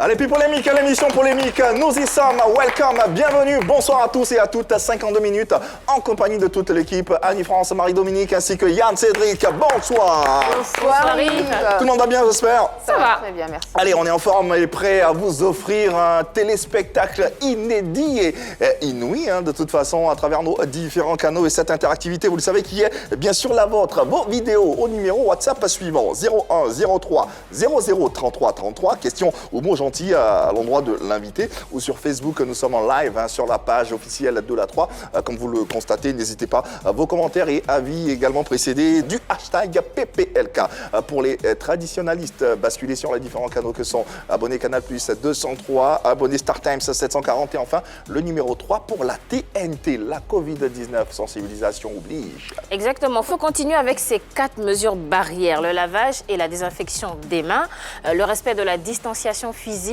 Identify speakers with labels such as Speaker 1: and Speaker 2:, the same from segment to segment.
Speaker 1: Allez, puis polémique, l'émission polémique, nous y sommes, welcome, bienvenue, bonsoir à tous et à toutes, 52 minutes en compagnie de toute l'équipe, Annie-France, Marie-Dominique ainsi que Yann Cédric, bonsoir.
Speaker 2: Bonsoir Yves.
Speaker 1: Tout le monde va bien, j'espère?
Speaker 2: Ça va. Très bien, merci.
Speaker 1: Allez, on est en forme et prêt à vous offrir un téléspectacle inédit et inouï, de toute façon, à travers nos différents canaux et cette interactivité, vous le savez, qui est bien sûr la vôtre. Vos vidéos au numéro WhatsApp suivant, 01 03 00 33 33, question ou mot gentil à l'endroit de l'invité, ou sur Facebook, nous sommes en live sur la page officielle de la 3. Comme vous le constatez, n'hésitez pas, vos commentaires et avis également précédés du hashtag PPLK. Pour les traditionalistes, basculez sur les différents canaux que sont abonnés Canal+, 203, abonnés StarTimes 740 et enfin le numéro 3 pour la TNT, la Covid-19, sensibilisation oblige.
Speaker 2: Exactement, il faut continuer avec ces 4 mesures barrières, le lavage et la désinfection des mains, le respect de la distanciation physique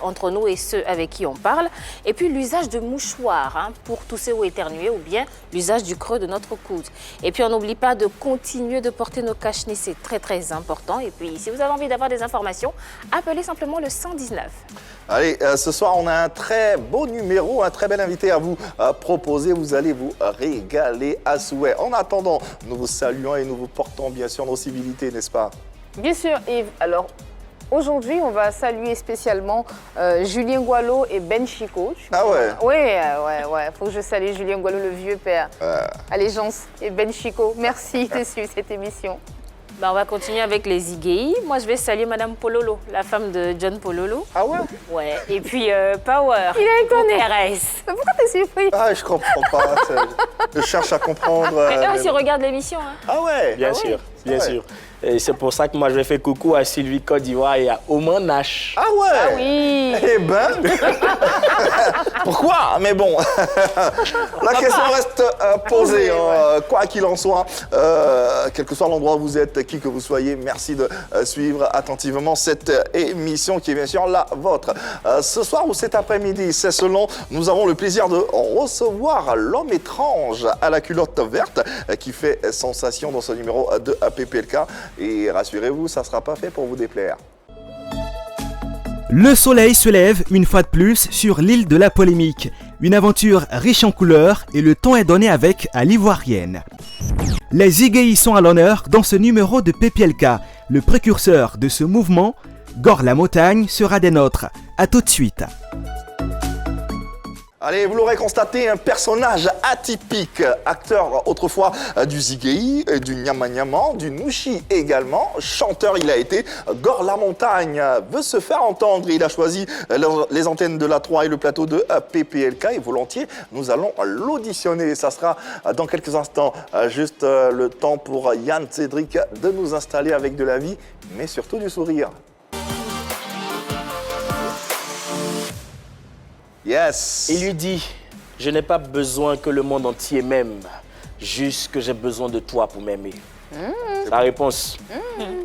Speaker 2: entre nous et ceux avec qui on parle, et puis l'usage de mouchoirs pour tousser ou éternuer, ou bien l'usage du creux de notre coude. Et puis on n'oublie pas de continuer de porter nos cache-nez, c'est très très important. Et puis si vous avez envie d'avoir des informations, appelez simplement le 119.
Speaker 1: Allez, ce soir on a un très beau numéro, un très bel invité à vous proposer, vous allez vous régaler à souhait. En attendant, nous vous saluons et nous vous portons bien sûr nos civilités, n'est-ce pas?
Speaker 3: Bien sûr Yves, alors aujourd'hui, on va saluer spécialement Julien Gualo et Ben Chico.
Speaker 1: Ah ouais?
Speaker 3: Ouais. Faut que je salue Julien Gualo, le vieux père. Allégeance et Ben Chico. Merci de suivre cette émission.
Speaker 2: On va continuer avec les IGI. Moi, je vais saluer Madame Pololo, la femme de John Pololo.
Speaker 1: Ah ouais?
Speaker 2: Ouais. Et puis Power.
Speaker 3: Il est étonné.
Speaker 2: RS.
Speaker 3: Pourquoi t'es surpris?
Speaker 1: Ah, je comprends pas. Je cherche à comprendre.
Speaker 2: Mais eux aussi regardent l'émission.
Speaker 1: Ah ouais?
Speaker 4: Bien sûr, bien sûr. Et c'est pour ça que moi, je vais faire coucou à Sylvie Côte d'Ivoire et à Oman Nash.
Speaker 1: Ah ouais?
Speaker 3: Ah oui.
Speaker 1: Eh ben, pourquoi? Mais bon, la question reste posée. Quoi qu'il en soit, quel que soit l'endroit où vous êtes, qui que vous soyez, merci de suivre attentivement cette émission qui est bien sûr la vôtre. Ce soir ou cet après-midi, c'est selon, nous avons le plaisir de recevoir l'homme étrange à la culotte verte qui fait sensation dans ce numéro de PPLK. Et rassurez-vous, ça ne sera pas fait pour vous déplaire.
Speaker 5: Le soleil se lève une fois de plus sur l'île de la polémique. Une aventure riche en couleurs et le ton est donné avec à l'ivoirienne. Les IGI sont à l'honneur dans ce numéro de PPLK. Le précurseur de ce mouvement, Gor la Montagne, sera des nôtres. A tout de suite.
Speaker 1: Allez, vous l'aurez constaté, un personnage atypique, acteur autrefois du Zigei, du Nyama Nyama, du Nushi également, chanteur il a été, Gor la Montagne veut se faire entendre, il a choisi les antennes de la 3 et le plateau de PPLK et volontiers nous allons l'auditionner, ça sera dans quelques instants, juste le temps pour Yann Cédric de nous installer avec de la vie, mais surtout du sourire. Yes.
Speaker 4: Il lui dit, je n'ai pas besoin que le monde entier m'aime, juste que j'ai besoin de toi pour m'aimer. C'est la réponse.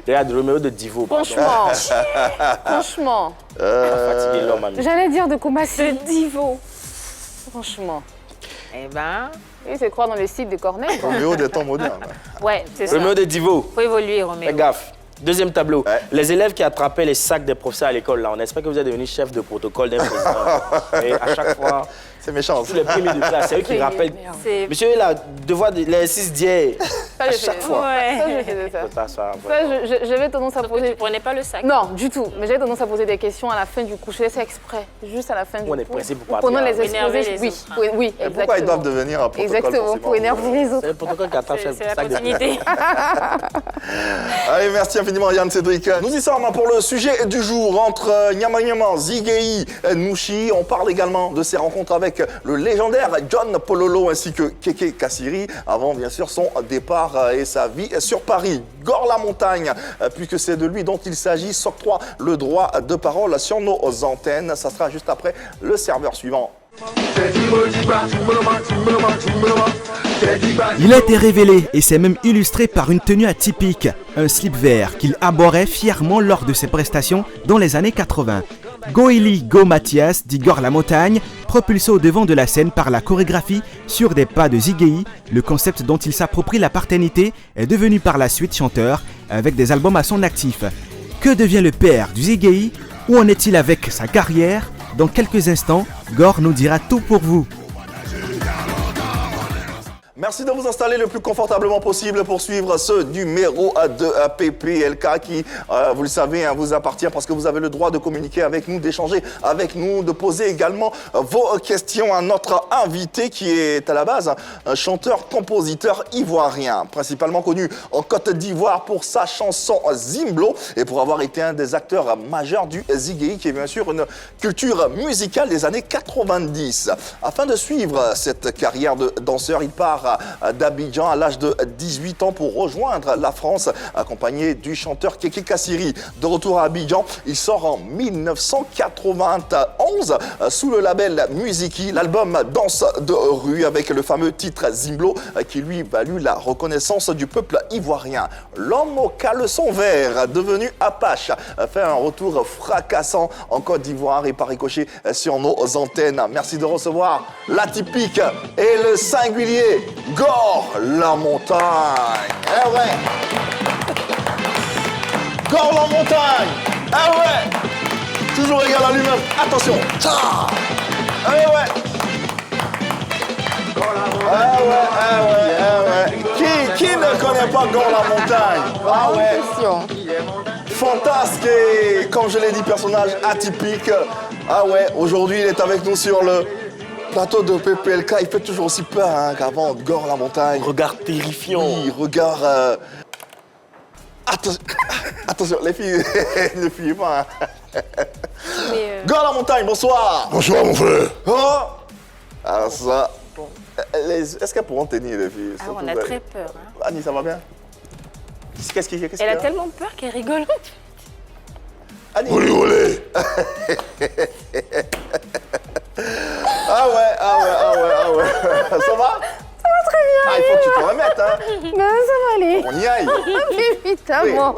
Speaker 4: Regarde, Roméo de Divo.
Speaker 3: Franchement. Franchement.
Speaker 4: Fatigué l'homme, ami.
Speaker 3: J'allais dire de Koumassi.
Speaker 2: De Divo.
Speaker 3: Franchement.
Speaker 2: Eh ben,
Speaker 3: Il se croit dans le style de Corneille.
Speaker 1: Roméo des temps modernes.
Speaker 2: ouais, c'est ça.
Speaker 4: Roméo de Divo.
Speaker 2: Faut évoluer, Roméo.
Speaker 4: Fais gaffe. Deuxième tableau.
Speaker 1: Ouais.
Speaker 4: Les élèves qui attrapaient les sacs des professeurs à l'école, là, on espère que vous êtes devenu chef de protocole d'un président. Et à chaque fois,
Speaker 1: C'est méchant.
Speaker 4: tous les premiers de classe, c'est eux qui rappellent.
Speaker 2: C'est...
Speaker 4: Monsieur, il a devoir de l'exercice d'hier.
Speaker 3: Ça,
Speaker 4: À
Speaker 3: je
Speaker 4: chaque
Speaker 3: faisais.
Speaker 4: fois.
Speaker 2: Ouais.
Speaker 3: Ça, je faisais ça.
Speaker 4: Faut t'asseoir,
Speaker 3: Ça,
Speaker 4: vraiment.
Speaker 3: j'avais tendance à
Speaker 2: Sauf que tu
Speaker 3: poser...
Speaker 2: prenais pas le sac.
Speaker 3: Non, du tout. Mais j'avais tendance à poser des questions à la fin du cours. Je laissais exprès, juste à la fin du
Speaker 4: On
Speaker 3: cours.
Speaker 4: est pressé pour
Speaker 3: Ou
Speaker 4: partir.
Speaker 3: pendant les
Speaker 2: Pour énerver
Speaker 3: exposés,
Speaker 2: les
Speaker 3: oui,
Speaker 2: autres.
Speaker 3: oui,
Speaker 1: Et
Speaker 3: exactement.
Speaker 1: pourquoi ils doivent devenir un protocole
Speaker 3: Exactement,
Speaker 1: forcément?
Speaker 3: pour énerver les
Speaker 4: C'est
Speaker 3: autres.
Speaker 4: le protocole qui attrape
Speaker 2: C'est la
Speaker 4: sac de
Speaker 2: continuité.
Speaker 1: Allez, merci infiniment Yann Cédric. Nous y sommes pour le sujet du jour entre Nyama Nyama, Zigei, Nushi. On parle également de ses rencontres avec le légendaire John Pololo ainsi que Keke Kassiri avant bien sûr son départ et sa vie sur Paris. Gor la Montagne, puisque c'est de lui dont il s'agit, s'octroie le droit de parole sur nos antennes. Ça sera juste après le serveur suivant.
Speaker 5: Il a été révélé et s'est même illustré par une tenue atypique, un slip vert qu'il arborait fièrement lors de ses prestations dans les années 80. Goili Go Mathias dit Gor la Montagne, propulsé au devant de la scène par la chorégraphie sur des pas de Zigei, le concept dont il s'approprie la paternité est devenu par la suite chanteur avec des albums à son actif. Que devient le père du Zigei? Où en est-il avec sa carrière? Dans quelques instants, Gore nous dira tout pour vous.
Speaker 1: Merci de vous installer le plus confortablement possible pour suivre ce numéro de PPLK qui, vous le savez, vous appartient parce que vous avez le droit de communiquer avec nous, d'échanger avec nous, de poser également vos questions à notre invité qui est à la base un chanteur-compositeur ivoirien, principalement connu en Côte d'Ivoire pour sa chanson Zimblo et pour avoir été un des acteurs majeurs du Ziggy, qui est bien sûr une culture musicale des années 90. Afin de suivre cette carrière de danseur, il part d'Abidjan à l'âge de 18 ans pour rejoindre la France, accompagné du chanteur Kéké Kassiri. De retour à Abidjan, il sort en 1991 sous le label Musiki, l'album Danse de rue avec le fameux titre Zimblo qui lui valut la reconnaissance du peuple ivoirien. L'homme au caleçon vert, devenu Apache, fait un retour fracassant en Côte d'Ivoire et par ricochet sur nos antennes. Merci de recevoir l'atypique et le singulier Gore la montagne. Eh ouais. Gore la montagne. Eh ouais. Toujours égal à lui-même. Attention. Ça. Eh ouais. Qui ne connaît pas Gore la montagne? Ah ouais. Fantasque et, comme je l'ai dit, personnage atypique. Ah ouais, aujourd'hui il est avec nous sur le plateau de PPLK. Il fait toujours aussi peur qu'avant. Gore la montagne.
Speaker 4: Regard terrifiant.
Speaker 1: Oui, regard... Attention, les filles, ne fuyez pas. Gore la montagne, bonsoir.
Speaker 6: Bonsoir mon frère.
Speaker 1: Oh. Alors ça... Est-ce qu'elles pourront tenir, les filles?
Speaker 2: Ah, on a très peur.
Speaker 1: Annie, ça va bien? Qu'est-ce qu'il y a?
Speaker 2: Elle a tellement peur qu'elle rigole.
Speaker 1: Annie.
Speaker 6: Olé, olé.
Speaker 1: Ah ouais. Ça va?
Speaker 3: Ça va très bien.
Speaker 1: Ah, il faut que tu te remettes,
Speaker 3: Ben, ça va aller.
Speaker 1: On y aille.
Speaker 3: Évidemment.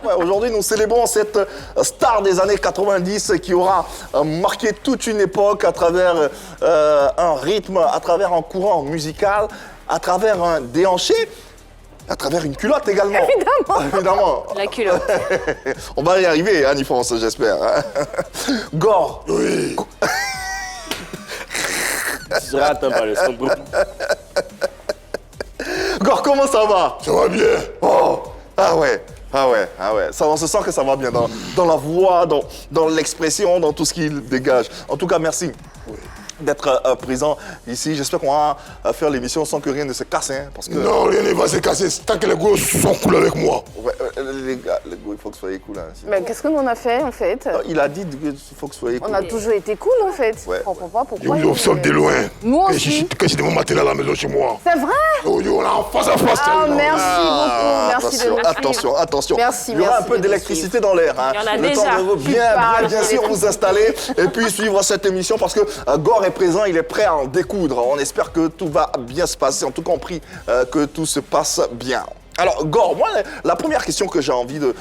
Speaker 1: Ouais, aujourd'hui, nous célébrons cette star des années 90 qui aura marqué toute une époque à travers un rythme, à travers un courant musical, à travers un déhanché, à travers une culotte également. Évidemment.
Speaker 2: La culotte.
Speaker 1: On va y arriver, Annie France, j'espère. Gore.
Speaker 6: Oui.
Speaker 4: Tu seras atteint par le syndrome.
Speaker 1: Gore, comment ça va?
Speaker 6: Ça va bien.
Speaker 1: Oh, ah ouais. Ça, on se sent que ça va bien dans la voix, dans l'expression, dans tout ce qu'il dégage. En tout cas, merci d'être présent ici. J'espère qu'on va faire l'émission sans que rien ne se casse. Parce que...
Speaker 6: Non, rien ne va se casser tant que les gros sont cool avec moi.
Speaker 1: Ouais, les gars, il faut que vous soyez cool.
Speaker 3: Ben, qu'est-ce qu'on en a fait, en fait?
Speaker 1: Il a dit qu'il faut que vous soyez cool.
Speaker 3: On a toujours été cool, en fait.
Speaker 1: Ouais.
Speaker 3: Je comprends pas
Speaker 6: Je
Speaker 3: pourquoi.
Speaker 6: vous observe de loin.
Speaker 3: Nous aussi.
Speaker 6: Que j'ai de mon matériel à la maison chez moi.
Speaker 3: C'est vrai?
Speaker 6: Oh, on est en face à face.
Speaker 3: Ah,
Speaker 6: tellement.
Speaker 3: merci beaucoup. Merci de nous suivre.
Speaker 1: Attention.
Speaker 3: Merci,
Speaker 1: Il y aura
Speaker 3: merci
Speaker 1: un peu
Speaker 3: de
Speaker 1: d'électricité dans l'air.
Speaker 2: Il y en a
Speaker 1: le
Speaker 2: déjà.
Speaker 1: temps de vous bien sûr vous installer et puis suivre cette émission parce que Gore est présent, il est prêt à en découdre. On espère que tout va bien se passer. En tout cas, on prie que tout se passe bien. Alors, Gore, moi, la première question que j'ai envie de...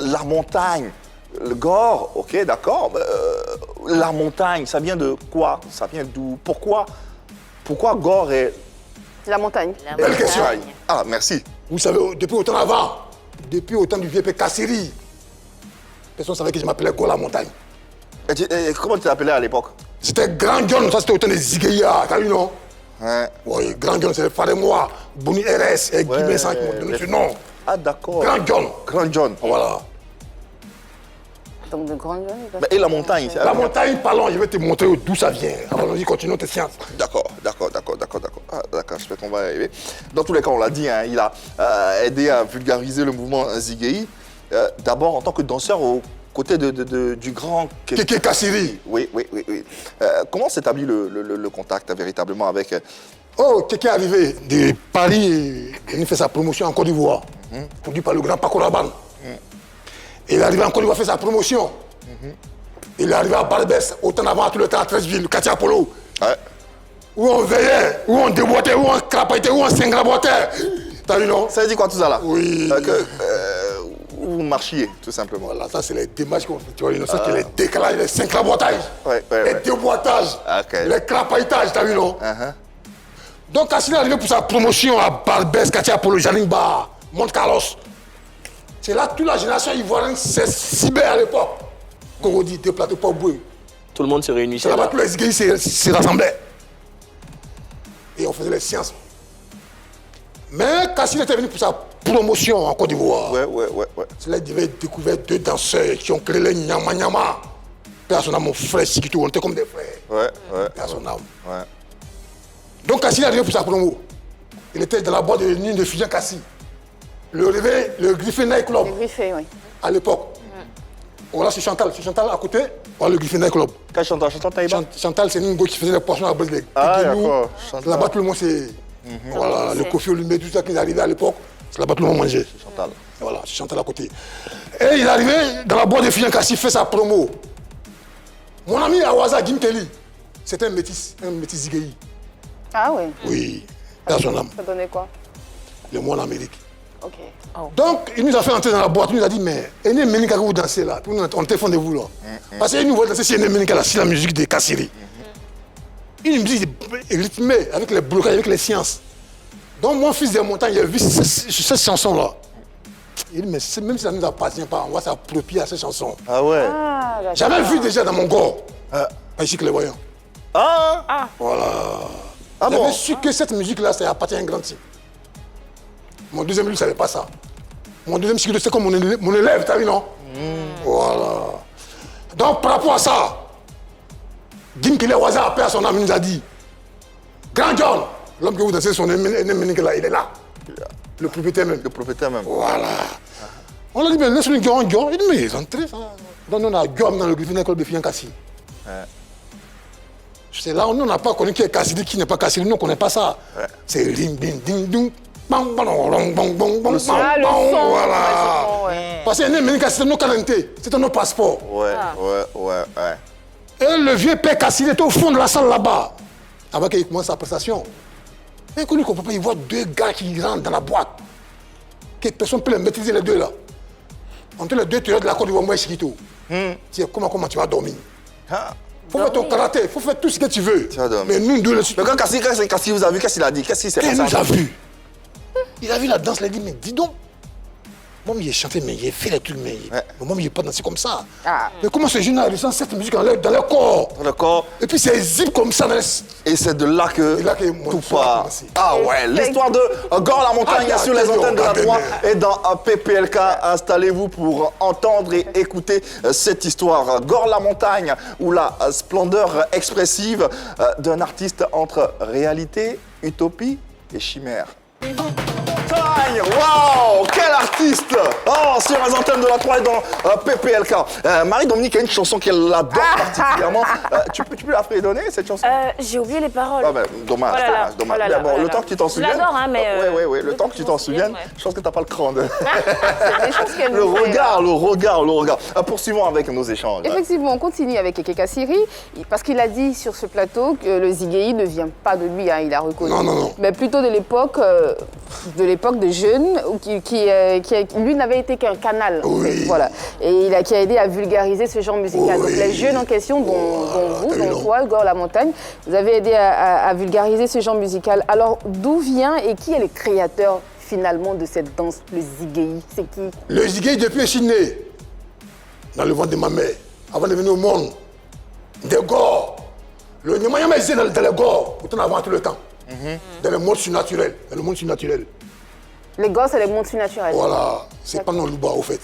Speaker 1: la montagne. Le Gore, ok, d'accord. La montagne, ça vient de quoi? Ça vient d'où? Pourquoi Gore est...
Speaker 3: La montagne.
Speaker 2: La
Speaker 6: Belle question.
Speaker 2: montagne.
Speaker 1: Ah, merci.
Speaker 6: Vous savez, depuis autant avant, depuis autant du vieux Kassiri, personne ne savait que je m'appelais Gore la montagne.
Speaker 1: Et comment tu t'appelais à l'époque?
Speaker 6: C'était Grand John, ça c'était autant des Zigueya, t'as vu non?
Speaker 1: Ouais.
Speaker 6: Oui, Grand John, c'est le frère de moi, Boni RS et Guy Messan qui m'ont donné ce nom.
Speaker 1: Ah, d'accord.
Speaker 6: Grand John.
Speaker 1: Grand John.
Speaker 6: Voilà.
Speaker 3: Donc, de grande jeune.
Speaker 1: Et la montagne?
Speaker 6: La montagne, parlons, je vais te montrer d'où ça vient. Alors, vas-y, continuons tes sciences.
Speaker 1: D'accord. Ah, d'accord, j'espère qu'on va y arriver. Dans tous les cas, on l'a dit, il a aidé à vulgariser le mouvement Ziggy. D'abord en tant que danseur aux côtés du grand...
Speaker 6: Kéké Kassiri.
Speaker 1: Oui. Comment s'établit le contact véritablement avec...
Speaker 6: Oh, Kéké est arrivé de Paris et il fait sa promotion en Côte d'Ivoire. Produit par le grand Paco Rabanne. Il est arrivé en Côte d'Ivoire, fait sa promotion. Il est arrivé à Barbès, autant avant, tout le temps à 13 villes, quartier Apollo.
Speaker 1: Ouais.
Speaker 6: Où on veillait, où on déboîtait, où on crapaillait, où on s'engrabotait. T'as vu, non?
Speaker 1: Ça veut dire quoi tout ça là?
Speaker 6: Oui.
Speaker 1: Où vous marchiez, tout simplement.
Speaker 6: Voilà, ça c'est les démarches qu'on fait. Tu vois, ça c'est les décalages, les s'encrabotages. Les déboîtages, les crapailletages, t'as vu, non? Donc, quand il est arrivé pour sa promotion à Barbès, quartier Apollo, Jalimba, Monte Carlos, c'est là toute la génération ivoirienne s'est cibée à l'époque. Cocody, deux plateaux pour bouer.
Speaker 4: Tout le monde se réunit
Speaker 6: C'est là-bas que les Zigueï se rassemblaient. Et on faisait les sciences. Mais Cassiri était venu pour sa promotion en Côte d'Ivoire.
Speaker 1: Ouais.
Speaker 6: C'est là qu'il avait découvert deux danseurs qui ont créé le Nyama Nyama. Père à son âme, mon frère Sikitou, on était comme des frères.
Speaker 1: Ouais.
Speaker 6: Père à son âme.
Speaker 1: Ouais.
Speaker 6: Donc Cassiri est arrivé pour sa promo. Il était dans la boîte de nuit de Fujian Cassi. Le réveil, le Griffin Night Club.
Speaker 3: Le griffé, oui.
Speaker 6: À l'époque. Voilà, c'est Chantal. C'est Chantal à côté. Voilà le Griffin Night Club.
Speaker 1: Quel chanteur Taïba?
Speaker 6: Chantal, c'est une go qui faisait des poissons à base de
Speaker 1: Ah,
Speaker 6: Guéguelou.
Speaker 1: d'accord. Chantal.
Speaker 6: Là-bas, tout le monde, c'est. Voilà, le coffee allumé, tout ça qui est arrivé à l'époque. C'est là-bas, tout le monde mangeait.
Speaker 1: Chantal.
Speaker 6: Et voilà, c'est Chantal à côté. Et il est arrivé dans la boîte de Fujian Cassi, fait sa promo. Mon ami Awaza Gim Kelly, c'était un métis Zigueï.
Speaker 3: Ah oui.
Speaker 6: Oui, dans son âme.
Speaker 3: Ça donnait quoi?
Speaker 6: Le monde en Amérique.
Speaker 3: Ok.
Speaker 6: Donc, il nous a fait entrer dans la boîte, il nous a dit, mais Ene Menika que vous dansez là, on était fond de vous là. Parce qu'il nous voit danser chez Ene Menika là, c'est la musique de Cassiri. Une musique rythmée, avec les blocages, avec les sciences. Donc, mon fils des montagnes, il a vu cette chanson là. Il dit, mais même si ça ne nous appartient pas, on va s'approprier à cette chanson.
Speaker 1: Ah ouais.
Speaker 3: Ah, d'accord.
Speaker 6: J'avais vu déjà dans mon corps, ainsi que les voyants.
Speaker 1: Ah
Speaker 6: Voilà.
Speaker 1: Ah
Speaker 6: J'avais
Speaker 1: bon.
Speaker 6: su que cette musique là, ça appartient à un grand type. Mon deuxième, lui, ne savait pas ça. Mon deuxième cycle, c'est comme mon élève, t'as vu, non? Voilà. Donc, par rapport à ça, Gim Kelly Awaza, après à son âme, il nous a dit, Grand John, l'homme que vous dansez, son ennemi là, il est là. Le propriétaire même.
Speaker 1: Le propriétaire même.
Speaker 6: Voilà. On lui a dit, mais laisse-le Guillaume. Il dit, mais ils ont entré, ça. Donc, on a Guillaume dans le Griffin École de Fujian Cassi. C'est là où nous n'a pas connu qui est Cassiri, qui n'est pas Cassiri. Nous, on ne connaît pas ça. C'est ring, ding, ding, ding. Bang, bang, bang, bang, bang, bang,
Speaker 3: Ah, le
Speaker 6: bang,
Speaker 3: son.
Speaker 6: voilà.
Speaker 3: Ouais, le son, ouais.
Speaker 6: Parce que c'était nos calentés, c'était nos passeports.
Speaker 1: Ouais.
Speaker 6: Et le vieux père Cassiri était au fond de la salle là-bas, avant qu'il commence sa prestation. Et qu'on ne comprend pas, il voit deux gars qui rentrent dans la boîte. Que personne ne peut les maîtriser, les deux là. Entre les deux tueurs de la Côte d'Ivoire, moi et Chiquito. Comment tu vas dormir? Il faut faire ton karaté, il faut faire tout ce que tu veux.
Speaker 1: Tu vas dormir.
Speaker 6: Mais nous deux,
Speaker 1: Mais quand Cassiri vous a vu, qu'est-ce qu'il a dit? Qu'est-ce qu'il s'est
Speaker 6: il
Speaker 1: passé?
Speaker 6: nous a vus. Il a vu la danse, il a dit, mais dis donc. Moi, il a chanté, mais il a fait les trucs, mais moi, il n'est pas dansé comme ça.
Speaker 3: Ah.
Speaker 6: Mais comment ces jeunes-là ressentent cette musique dans leur corps?
Speaker 1: D'accord.
Speaker 6: Et puis, c'est zip comme ça.
Speaker 1: Et c'est de là que
Speaker 6: Et là que mon
Speaker 1: tout
Speaker 6: histoire a
Speaker 1: part.
Speaker 6: commencé.
Speaker 1: Ah ouais, l'histoire de Gore la montagne
Speaker 6: Ah,
Speaker 1: sur les antennes de la 3
Speaker 6: mais-
Speaker 1: et dans PPLK. Installez-vous pour entendre et écouter cette histoire. Gore la montagne ou la splendeur expressive d'un artiste entre réalité, utopie et chimère. Waouh, quel artiste! Oh, sur les antennes de la 3 et dans PPLK. Marie-Dominique a une chanson qu'elle adore particulièrement. Tu peux la fredonner, cette chanson?
Speaker 2: J'ai oublié les paroles.
Speaker 1: Ah ben, dommage,
Speaker 2: Oh là là,
Speaker 1: dommage.
Speaker 2: oh là là,
Speaker 1: Bon,
Speaker 2: oh là
Speaker 1: le
Speaker 2: là.
Speaker 1: temps que tu t'en
Speaker 2: Je
Speaker 1: souviennes.
Speaker 2: l'adore, hein, mais,
Speaker 1: Oui, le temps que tu t'en souviennes,
Speaker 2: ouais.
Speaker 1: je pense que tu n'as pas le cran de.
Speaker 3: C'est des choses qu'elle
Speaker 1: Le
Speaker 3: nous fait,
Speaker 1: regard. Poursuivons avec nos échanges.
Speaker 3: Effectivement, on continue avec Keke Cassiri, parce qu'il a dit sur ce plateau que le Zigueï ne vient pas de lui, hein, il a reconnu.
Speaker 6: Non.
Speaker 3: Mais plutôt de l'époque des jeunes, qui lui n'avait été qu'un canal. En fait, voilà. Et qui a aidé à vulgariser ce genre musical. Donc les jeunes en question, dont toi, Gore la montagne, vous avez aidé à vulgariser ce genre musical. Alors d'où vient et qui est le créateur finalement de cette danse, le Zigueï? C'est qui?
Speaker 6: Le Zigueï, depuis que je suis né, dans le ventre de ma mère, avant de venir au monde, des Gore. Le Nyama existait dans les Gore, pourtant avant tout le temps. Dans le monde surnaturel.
Speaker 3: Les gosses, c'est les mondes surnaturels.
Speaker 6: Voilà, c'est pas non Louba au fait.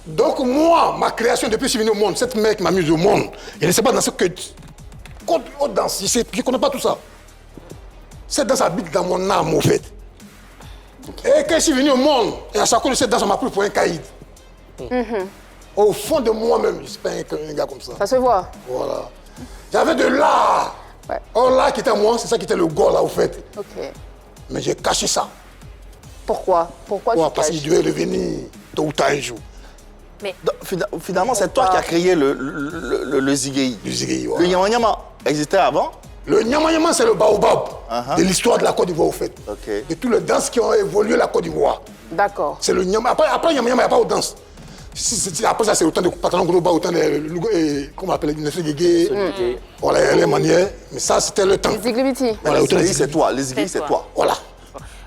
Speaker 6: Donc moi, ma création depuis que je suis venu au monde, cette mère qui m'a mis au monde, elle ne sait pas danser que haute danse, je ne connais pas tout ça. Cette danse habite dans mon âme au fait. Et quand je suis venu au monde, et à chaque fois cette danse m'a pris pour un caïd. Au fond de moi-même, je ne suis pas un gars comme ça.
Speaker 3: Ça se voit.
Speaker 6: Voilà. J'avais de l'art.
Speaker 3: Ouais.
Speaker 6: Or l'art qui était à moi, c'est ça qui était le Gore là au fait.
Speaker 3: Ok.
Speaker 6: Mais j'ai caché ça.
Speaker 3: Pourquoi
Speaker 6: Ouais, parce qu'il devait revenir tôt ou tard un jour.
Speaker 1: Donc, finalement, c'est toi qui as créé le Zigueï.
Speaker 6: Le Zigueï, voilà.
Speaker 1: Le Nyama Nyama existait avant?
Speaker 6: Le Nyama Nyama, c'est le baobab de l'histoire de la Côte d'Ivoire, au fait.
Speaker 1: Ok.
Speaker 6: De toutes les danses qui ont évolué la Côte d'Ivoire.
Speaker 3: D'accord.
Speaker 6: C'est le Nyama. Après Nyama Nyama, il n'y a pas de danse. Après ça, c'est autant de pantalons gros bas, autant de. Comment on appelle les Guégué. Voilà, les manières. Mais ça, c'était le temps.
Speaker 3: Les Ziglibiti.
Speaker 6: Voilà,
Speaker 1: Les
Speaker 6: autant
Speaker 1: Zigueï, c'est toi. Les Zigueï, c'est toi.
Speaker 6: Voilà.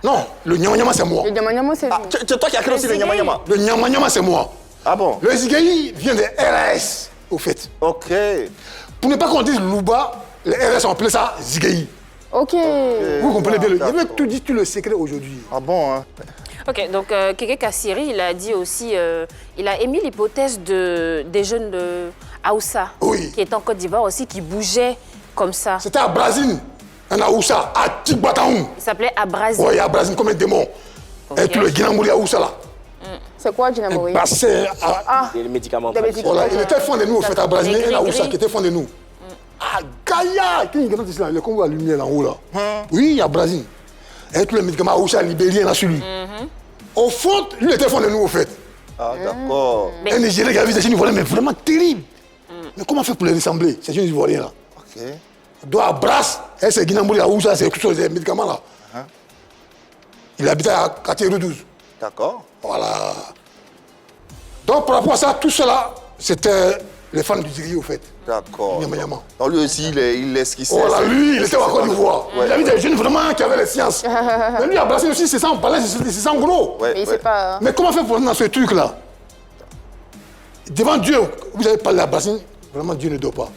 Speaker 6: Non, le Nyama Nyama, c'est moi.
Speaker 3: Le Nyama Nyama, c'est
Speaker 1: Ah,
Speaker 3: lui.
Speaker 1: c'est toi qui as créé aussi le Nyama Nyama.
Speaker 6: Le Nyama Nyama, c'est moi.
Speaker 1: Ah bon?
Speaker 6: Le Zigei vient des RS, au fait.
Speaker 1: Ok.
Speaker 6: Pour ne pas qu'on dise Louba, les RS ont appelé ça Zigei.
Speaker 3: Ok.
Speaker 6: Vous comprenez bien, il
Speaker 1: d'accord.
Speaker 6: avait tout dit, tout le secret aujourd'hui.
Speaker 1: Ah bon, hein?
Speaker 2: Ok, donc Kéké Kassiri, il a dit aussi, il a émis l'hypothèse des jeunes de Aoussa,
Speaker 6: Oui.
Speaker 2: qui étaient en Côte d'Ivoire aussi, qui bougeaient comme ça.
Speaker 6: C'était à Brazil, en Aoussa, à Tigbataoum.
Speaker 2: Il s'appelait Abrazi.
Speaker 6: Oui, à Brazil, comme un démon.
Speaker 2: Ok.
Speaker 6: Et tout le Guinamouri à Aoussa là.
Speaker 3: C'est quoi, Dynamori?
Speaker 6: Bah, c'est.
Speaker 4: Et les médicaments.
Speaker 3: Des médicaments.
Speaker 6: Voilà, il était fond de nous, au fait, à Brazil,
Speaker 2: Les
Speaker 6: et à Aoussa,
Speaker 2: gris-gris.
Speaker 6: qui était fond de nous. Ah, Gaïa! Qui est ici là? Le Congo à lumière là en haut là. Oui, à Brazil. Et tous les médicaments à Aoussa, libérien là sur lui. Au fond, lui était fond de nous, au fait.
Speaker 1: Ah, d'accord.
Speaker 6: Un Nigérien qui a vu des jeunes Ivoiriens, mais vraiment terrible. Mais comment faire pour les ressembler, ces jeunes Ivoiriens là?
Speaker 1: Ok.
Speaker 6: Doit à Brass, et c'est Guinamouri à Aoussa, c'est tous ces médicaments là. Il habitait à quartier rue 12.
Speaker 1: D'accord.
Speaker 6: Voilà. Donc, par rapport à ça, tout cela, c'était les fans du Zigei, au fait.
Speaker 1: D'accord.
Speaker 6: Nyama Nyama.
Speaker 1: Donc lui aussi, il laisse ce qu'il sait.
Speaker 6: Voilà, lui, il était en Côte d'Ivoire.
Speaker 1: Ouais.
Speaker 6: Il a vu des jeunes vraiment qui avaient les sciences. Mais lui, à Brassens aussi, c'est ça, on parlait, c'est ça en gros.
Speaker 1: Ouais,
Speaker 3: Mais il
Speaker 1: ouais.
Speaker 3: sait pas. Hein.
Speaker 6: Mais comment faire pour entrer dans ce truc-là? Devant Dieu, vous avez parlé à Brassens, vraiment Dieu ne dort pas.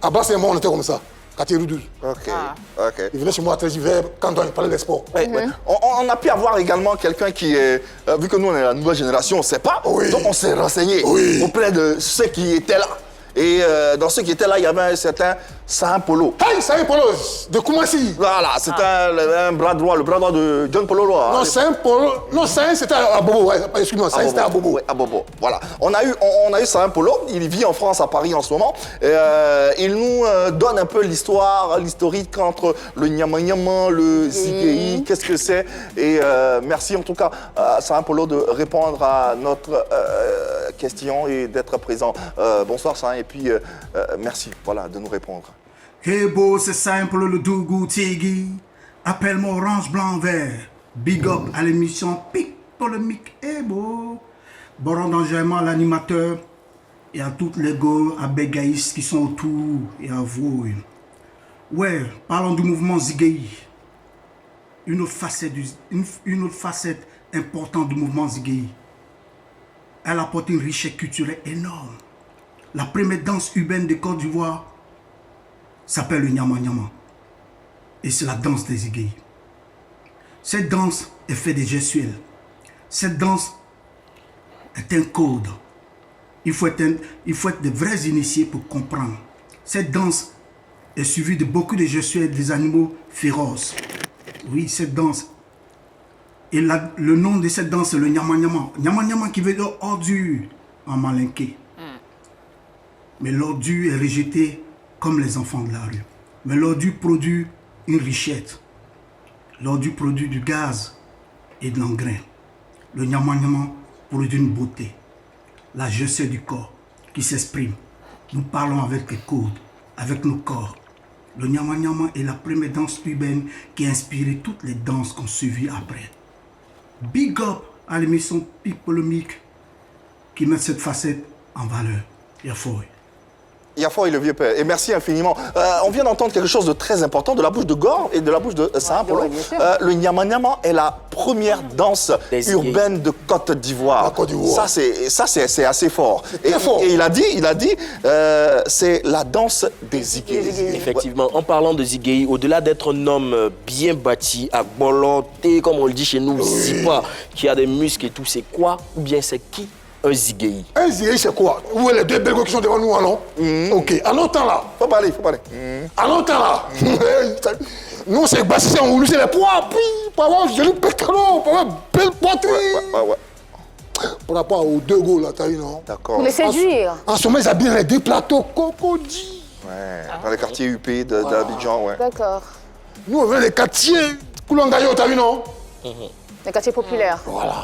Speaker 6: À Brassens et moi, on était comme ça, quartier rue 12.
Speaker 1: Ok. Ok.
Speaker 6: Il venait chez moi à 13 hiver quand on parlait des sports.
Speaker 1: Ouais, ouais. On a pu avoir également quelqu'un qui est, vu que nous on est la nouvelle génération, on ne sait pas,
Speaker 6: Oui.
Speaker 1: donc on s'est renseigné
Speaker 6: Oui.
Speaker 1: auprès de ceux qui étaient là. Et dans ceux qui étaient là, il y avait un certain Saint Polo.
Speaker 6: Hey, ça y est, Polo, de Koumassi.
Speaker 1: Voilà, c'était un bras droit, le bras droit de John Polo. Là,
Speaker 6: Non, c'est un Polo. Non, c'est un, c'était à Bobo, ouais, excuse-moi, ça c'était à Bobo.
Speaker 1: Ouais, à Bobo. Voilà. On a eu Saint Polo. Il vit en France, à Paris en ce moment. Il nous donne un peu l'historique entre le Nyama Nyama, le Zigei, qu'est-ce que c'est. Et merci en tout cas à Saint Polo de répondre à notre question et d'être présent. Bonsoir Saint, et puis merci voilà, de nous répondre.
Speaker 7: Hey beau, c'est simple le Dougou Tigui. Appelle-moi orange, blanc, vert. Big up à l'émission Pic Polémique. Hey beau. Bon d'enjaillement à l'animateur et à toutes les gars à Bégaïs qui sont autour et à vous. Ouais, parlons du mouvement Zigei. Une autre facette importante du mouvement Zigei. Elle apporte une richesse culturelle énorme. La première danse urbaine de Côte d'Ivoire s'appelle le Nyama Nyama. Et c'est la danse des Zigei. Cette danse est faite de gestuels. Cette danse est un code. Il faut être de vrais initiés pour comprendre. Cette danse est suivie de beaucoup de gestuels des animaux féroces. Oui, cette danse. Et le nom de cette danse, c'est le Nyama Nyama. Nyama Nyama qui veut dire ordure en malinqué. Mais l'ordure est rejetée comme les enfants de la rue. Mais l'ordure produit une richesse. L'ordure produit du gaz et de l'engrais. Le Nyama Nyama produit une beauté. La gestuelle du corps qui s'exprime. Nous parlons avec les codes, avec nos corps. Le Nyama Nyama est la première danse urbaine qui a inspiré toutes les danses qu'on suivit après. Big up à l'émission Pic Polémique qui met cette facette en valeur. Yafoy.
Speaker 1: Yafoy, le vieux père. Et merci infiniment. On vient d'entendre quelque chose de très important de la bouche de Gore et de la bouche de Saint Polo.
Speaker 3: ouais, bien sûr.
Speaker 1: Le Nyama Nyama est la première danse
Speaker 4: Des Zigei.
Speaker 1: urbaine de Côte d'Ivoire.
Speaker 6: La Côte d'Ivoire.
Speaker 1: Ça, c'est assez fort.
Speaker 6: très fort.
Speaker 1: Et il a dit, c'est la danse des Zigei.
Speaker 4: Effectivement, en parlant de Zigei, au-delà d'être un homme bien bâti, à volonté, comme on le dit chez nous, Zipa, qui a des muscles et tout, c'est quoi ou bien c'est qui un Zigei?
Speaker 6: Un Zigei, c'est quoi? Où est les deux Belges qui sont devant nous, alors? Ok, en notre temps là.
Speaker 1: Faut parler.
Speaker 6: En notre temps là. Nous, c'est Bassissé, on voulait les poids, puis, pour avoir un joli pétalo, pour avoir une belle poitrine.
Speaker 1: Ouais.
Speaker 6: Par rapport aux deux gars là, t'as vu, non?
Speaker 1: D'accord.
Speaker 3: Pour les séduire.
Speaker 6: En ce moment, ils habillent les deux plateaux cocody.
Speaker 1: Ouais, dans les quartiers UP d'Abidjan, ouais.
Speaker 3: D'accord.
Speaker 6: Nous, on vient des quartiers Koulangayo, t'as vu, non?
Speaker 3: Les quartiers populaires.
Speaker 6: Voilà.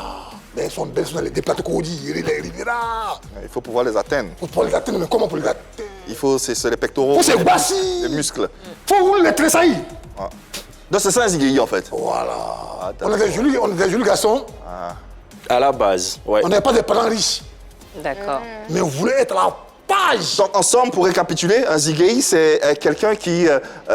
Speaker 6: Mais ils sont belles, ils sont dans les deux plateaux cocody, les Rivera.
Speaker 1: Il faut pouvoir les atteindre.
Speaker 6: Pour les atteindre, mais comment pour les atteindre?
Speaker 1: Il faut, c'est les pectoraux.
Speaker 6: Faut c'est Bassi.
Speaker 1: Les muscles.
Speaker 6: Faut rouler les tressailles.
Speaker 1: Donc c'est ça un Zigei en fait.
Speaker 6: Voilà.
Speaker 1: Ah,
Speaker 6: On est des jolis garçons.
Speaker 4: À la base, ouais.
Speaker 6: On n'est pas des parents riches.
Speaker 2: D'accord.
Speaker 6: Mais on voulait être la page.
Speaker 1: Donc, en somme, pour récapituler, un Ziggy, c'est quelqu'un qui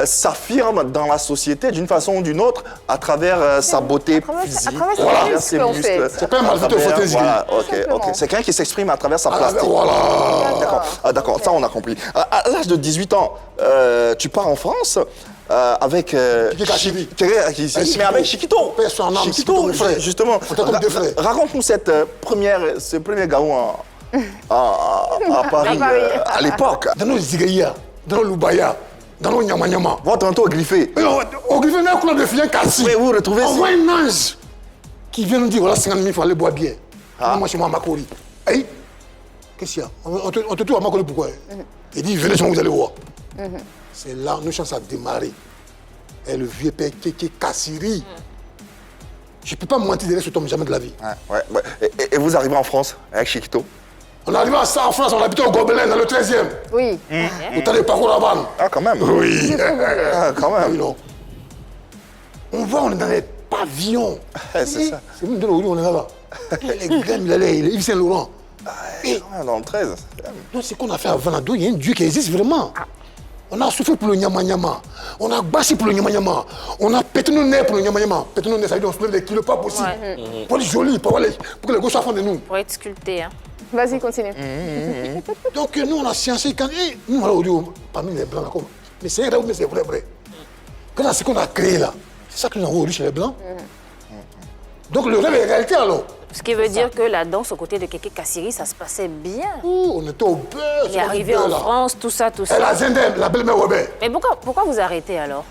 Speaker 1: s'affirme dans la société d'une façon ou d'une autre à travers sa beauté physique,
Speaker 3: à travers ses muscles, en fait.
Speaker 6: C'est pas un malfaiteur faut un Ziggy.
Speaker 1: Voilà, ok.
Speaker 3: Simplement.
Speaker 1: C'est quelqu'un qui s'exprime à travers sa plastique.
Speaker 6: Voilà.
Speaker 1: D'accord, d'accord, ça on a compris. À l'âge de 18 ans, tu pars en France avec...
Speaker 6: Kashiri.
Speaker 1: Mais avec Chiquito.
Speaker 6: Paix son âme, Chiquito, mon frère.
Speaker 1: Justement.
Speaker 6: On t'a comme deux frères.
Speaker 1: Raconte-nous ce premier gaou à Paris, à l'époque.
Speaker 6: Dans nos Zigaya, dans nos Lubaya, dans nos Nyama.
Speaker 1: Votre tantôt griffé.
Speaker 6: Au griffé, on a un club de filles Kassi.
Speaker 1: Oui, vous retrouvez
Speaker 6: On
Speaker 1: ça.
Speaker 6: voit un ange qui vient nous dire voilà 50 000, il faut aller boire bien. Moi, chez moi, à Makori. Hey, qu'est-ce qu'il y a? On te trouve à Makori, pourquoi? Il dit venez chez moi, vous allez voir. C'est là, nos chances à démarrer. Et le vieux père Kéké Kassiri. Je ne peux pas mentir derrière ce homme, jamais de la vie.
Speaker 1: Ouais. Et vous arrivez en France avec Chiquito?
Speaker 6: On est arrivé en France, on habitait au Gobelin, dans le 13e.
Speaker 3: Oui.
Speaker 6: Au temps des parcours à Vannes.
Speaker 1: Ah, quand même.
Speaker 6: Oui.
Speaker 1: Ah, quand même.
Speaker 6: Oui, non. On voit, on est dans les pavillons.
Speaker 1: C'est ça.
Speaker 6: C'est même de l'eau, on est là-bas. Les graines, les Yves Saint-Laurent. Et
Speaker 1: Quand même, dans le 13.
Speaker 6: donc, ce qu'on a fait avant la douille, il y a un Dieu qui existe vraiment. On a souffert pour le Nyama-Nyama. On a bâché pour le Nyama-Nyama. On a pété nos nez pour le Nyama-Nyama. Pété nos nez, ça veut dire on soulève des kilos pas possible. Pour être joli, pour que les gosses soient fond de nous.
Speaker 2: Pour être sculpté. Hein.
Speaker 3: Vas-y, continue.
Speaker 6: Donc nous, on a sciencé quand... nous, on a dit, parmi les Blancs, là, comme... Mais c'est vrai, mais c'est vrai. Quand ce qu'on a créé là, c'est ça que nous avons eu chez les Blancs. Donc le rêve est réalité alors.
Speaker 2: Ce qui veut dire que la danse aux côtés de Kéké Kassiri, ça se passait bien.
Speaker 6: On était au beurre.
Speaker 2: Il est arrivé en France, tout ça.
Speaker 6: Et la Zendem, la belle-mère Weber.
Speaker 2: Mais pourquoi vous arrêtez alors?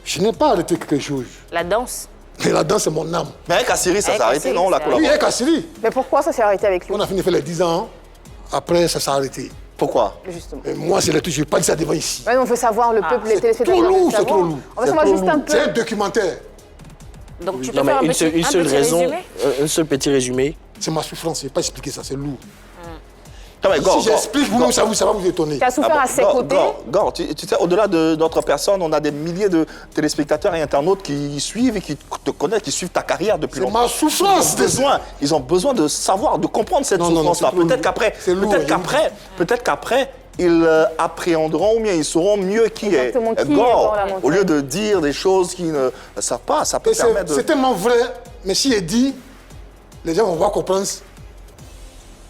Speaker 6: Je n'ai pas arrêté quelque chose.
Speaker 2: La danse?
Speaker 6: Mais la danse, c'est mon âme.
Speaker 1: Mais avec Assiri, ça
Speaker 2: Avec
Speaker 1: s'est arrêté,
Speaker 2: Assiri,
Speaker 1: non, la
Speaker 2: ça-
Speaker 6: Oui,
Speaker 1: collaboration?
Speaker 6: avec Kassiri.
Speaker 3: Mais pourquoi ça s'est arrêté avec lui?
Speaker 6: On a fini de faire les 10 ans. Après, ça s'est arrêté.
Speaker 1: Pourquoi?
Speaker 3: Justement.
Speaker 6: Et moi, c'est le truc, je n'ai pas dit ça devant ici.
Speaker 3: Ouais, mais on veut savoir, le peuple, les
Speaker 6: C'est
Speaker 3: téléspectateurs.
Speaker 6: trop
Speaker 3: veulent
Speaker 6: lourd, c'est
Speaker 3: savoir.
Speaker 6: trop lourd.
Speaker 3: On va savoir juste un peu.
Speaker 6: C'est un documentaire.
Speaker 2: Donc tu peux
Speaker 4: Non, mais
Speaker 2: faire un
Speaker 4: une
Speaker 2: petit
Speaker 4: seule raison,
Speaker 2: résumé?
Speaker 4: un seul petit résumé.
Speaker 6: C'est ma souffrance, je n'ai pas expliqué ça, c'est lourd.
Speaker 1: Non, mais Gor,
Speaker 6: Si j'explique, vous-même, ça va vous étonner.
Speaker 3: Tu as souffert à ses côtés.
Speaker 1: Gor, tu sais, au-delà de notre personne, on a des milliers de téléspectateurs et internautes qui suivent et qui te connaissent, qui suivent ta carrière depuis
Speaker 6: C'est
Speaker 1: longtemps.
Speaker 6: ma souffrance.
Speaker 1: Ils ont besoin de savoir, de comprendre cette
Speaker 6: Non, non, non,
Speaker 1: souffrance-là.
Speaker 6: c'est trop
Speaker 1: Peut-être
Speaker 6: lourd.
Speaker 1: qu'après,
Speaker 6: C'est lourd,
Speaker 1: peut-être qu'après, ils appréhenderont ou bien ils sauront mieux qui est
Speaker 3: Exactement, qui est
Speaker 1: Gor.
Speaker 3: Gor Lamontagne.
Speaker 1: Au lieu de dire des choses qu'ils ne savent pas, ça peut
Speaker 6: Et
Speaker 1: permettre
Speaker 6: c'est
Speaker 1: de...
Speaker 6: tellement vrai, mais si est dit, les gens vont voir comprendre.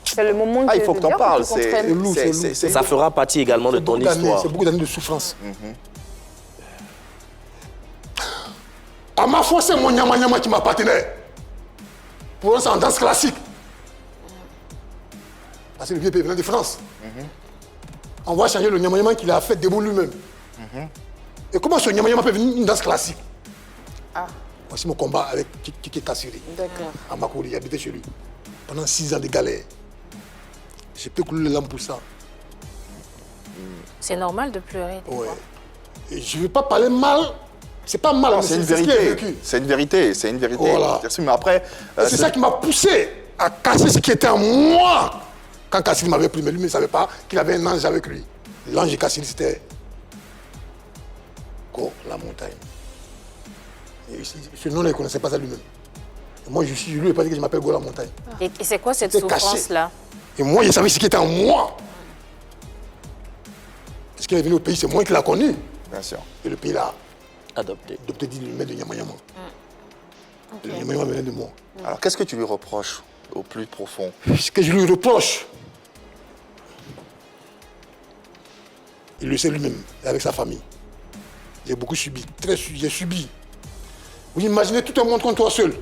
Speaker 3: C'est le moment
Speaker 1: Ah, il faut que t'en parles.
Speaker 6: C'est lourd, c'est lourd.
Speaker 4: Ça fera partie également de ton histoire.
Speaker 6: C'est beaucoup d'années de souffrance. À ma foi, c'est mon Nyama-Nyama qui m'appartenait. Pour eux, c'est en danse classique. Parce que le vieux pays venait de France. On va changer le Nyama-Nyama qu'il a fait debout lui-même. Et comment ce Nyama-Nyama peut venir une danse classique? Voici mon combat avec Kéké Kassiri.
Speaker 3: D'accord.
Speaker 6: À Makori, j'habitais chez lui. Pendant 6 ans de galère. J'ai pu couler les larmes pour ça.
Speaker 2: C'est normal de pleurer des
Speaker 6: Ouais.
Speaker 2: fois.
Speaker 6: Et je ne veux pas parler mal. C'est pas mal, mais
Speaker 1: C'est une
Speaker 6: ce qui est
Speaker 1: vérité.
Speaker 6: vécu.
Speaker 1: C'est une vérité. C'est une vérité.
Speaker 6: Voilà.
Speaker 1: Bien sûr, mais après,
Speaker 6: C'est ça qui m'a poussé à casser ce qui était en moi. Quand Kassiri m'avait pris, mais lui ne savait pas qu'il avait un ange avec lui. L'ange de Kassiri, c'était Gor Lamontagne. Et ce nom-là, il ne connaissait pas ça lui-même. Et moi, je lui ai pas dit que je m'appelle Gor Lamontagne.
Speaker 2: Et c'est quoi cette
Speaker 6: C'était caché.
Speaker 2: souffrance-là?
Speaker 6: Et moi, je savais ce qui était en moi. Parce qu'il est venu au pays, c'est moi qui l'ai connu.
Speaker 1: bien sûr.
Speaker 6: Et le pays là,
Speaker 4: Adopté.
Speaker 6: docteur dit le maître de Nyama-Nyama. Le Nyama-Nyama venait de moi.
Speaker 1: Alors, qu'est-ce que tu lui reproches au plus profond?
Speaker 6: Ce que je lui reproche, il le sait lui-même, avec sa famille. J'ai beaucoup subi, j'ai subi. Vous imaginez tout un monde contre toi seul.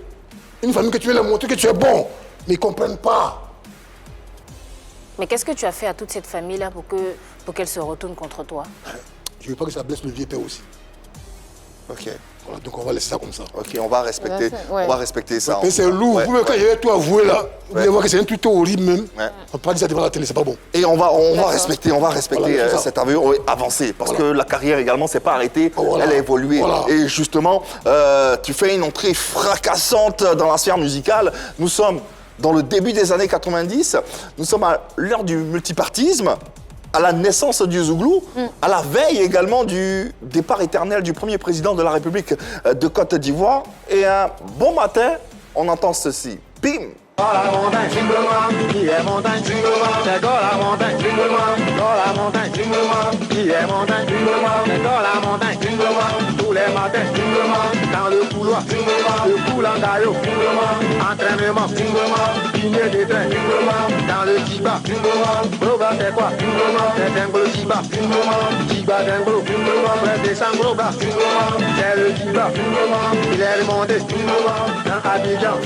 Speaker 6: Une famille que tu veux leur montrer que tu es bon, mais ils ne comprennent pas.
Speaker 2: Mais qu'est-ce que tu as fait à toute cette famille-là pour qu'elle se retourne contre toi?
Speaker 6: Je ne veux pas que ça blesse le vieux père aussi.
Speaker 1: Ok.
Speaker 6: Voilà, donc on va laisser ça comme ça.
Speaker 1: Ok, on va respecter,
Speaker 3: Ouais.
Speaker 1: on va respecter ça.
Speaker 6: Mais c'est lourd.
Speaker 1: Ouais,
Speaker 6: Vous, même quand il y avait tout avoué là, vous allez voir que c'est un tuto horrible même.
Speaker 1: Ouais.
Speaker 6: On peut pas dire ça devant la télé, c'est pas bon.
Speaker 1: Et on va respecter
Speaker 6: Voilà, c'est ça.
Speaker 1: cette avancée parce que la carrière également s'est pas arrêtée,
Speaker 6: Voilà.
Speaker 1: elle a évolué.
Speaker 6: Voilà.
Speaker 1: Et justement, tu fais une entrée fracassante dans la sphère musicale. Nous sommes dans le début des années 90, nous sommes à l'heure du multipartisme, à la naissance du Zouglou, à la veille également du départ éternel du premier président de la République de Côte d'Ivoire. Et un bon matin, on entend ceci. Bim!
Speaker 8: Dans la montagne, Jinglement, qui est montagne, Jinglement, c'est dans la montagne, Jinglement, dans la montagne, Jinglement, qui est montagne, Jinglement, c'est dans la montagne, Jinglement, tous les matins, Jinglement, dans le couloir, Jinglement, le coulangayo, Jinglement, entraînement, Jinglement, dîner d'éteint, Jinglement, dans le Jiba, Jinglement, Broba c'est quoi, Jinglement, c'est un gros Jiba, Jinglement, Jiba d'un gros, Jinglement, frère des sang Broba, Jinglement, c'est le Jiba, Jinglement, il est remonté, Jinglement, dans Abidjan.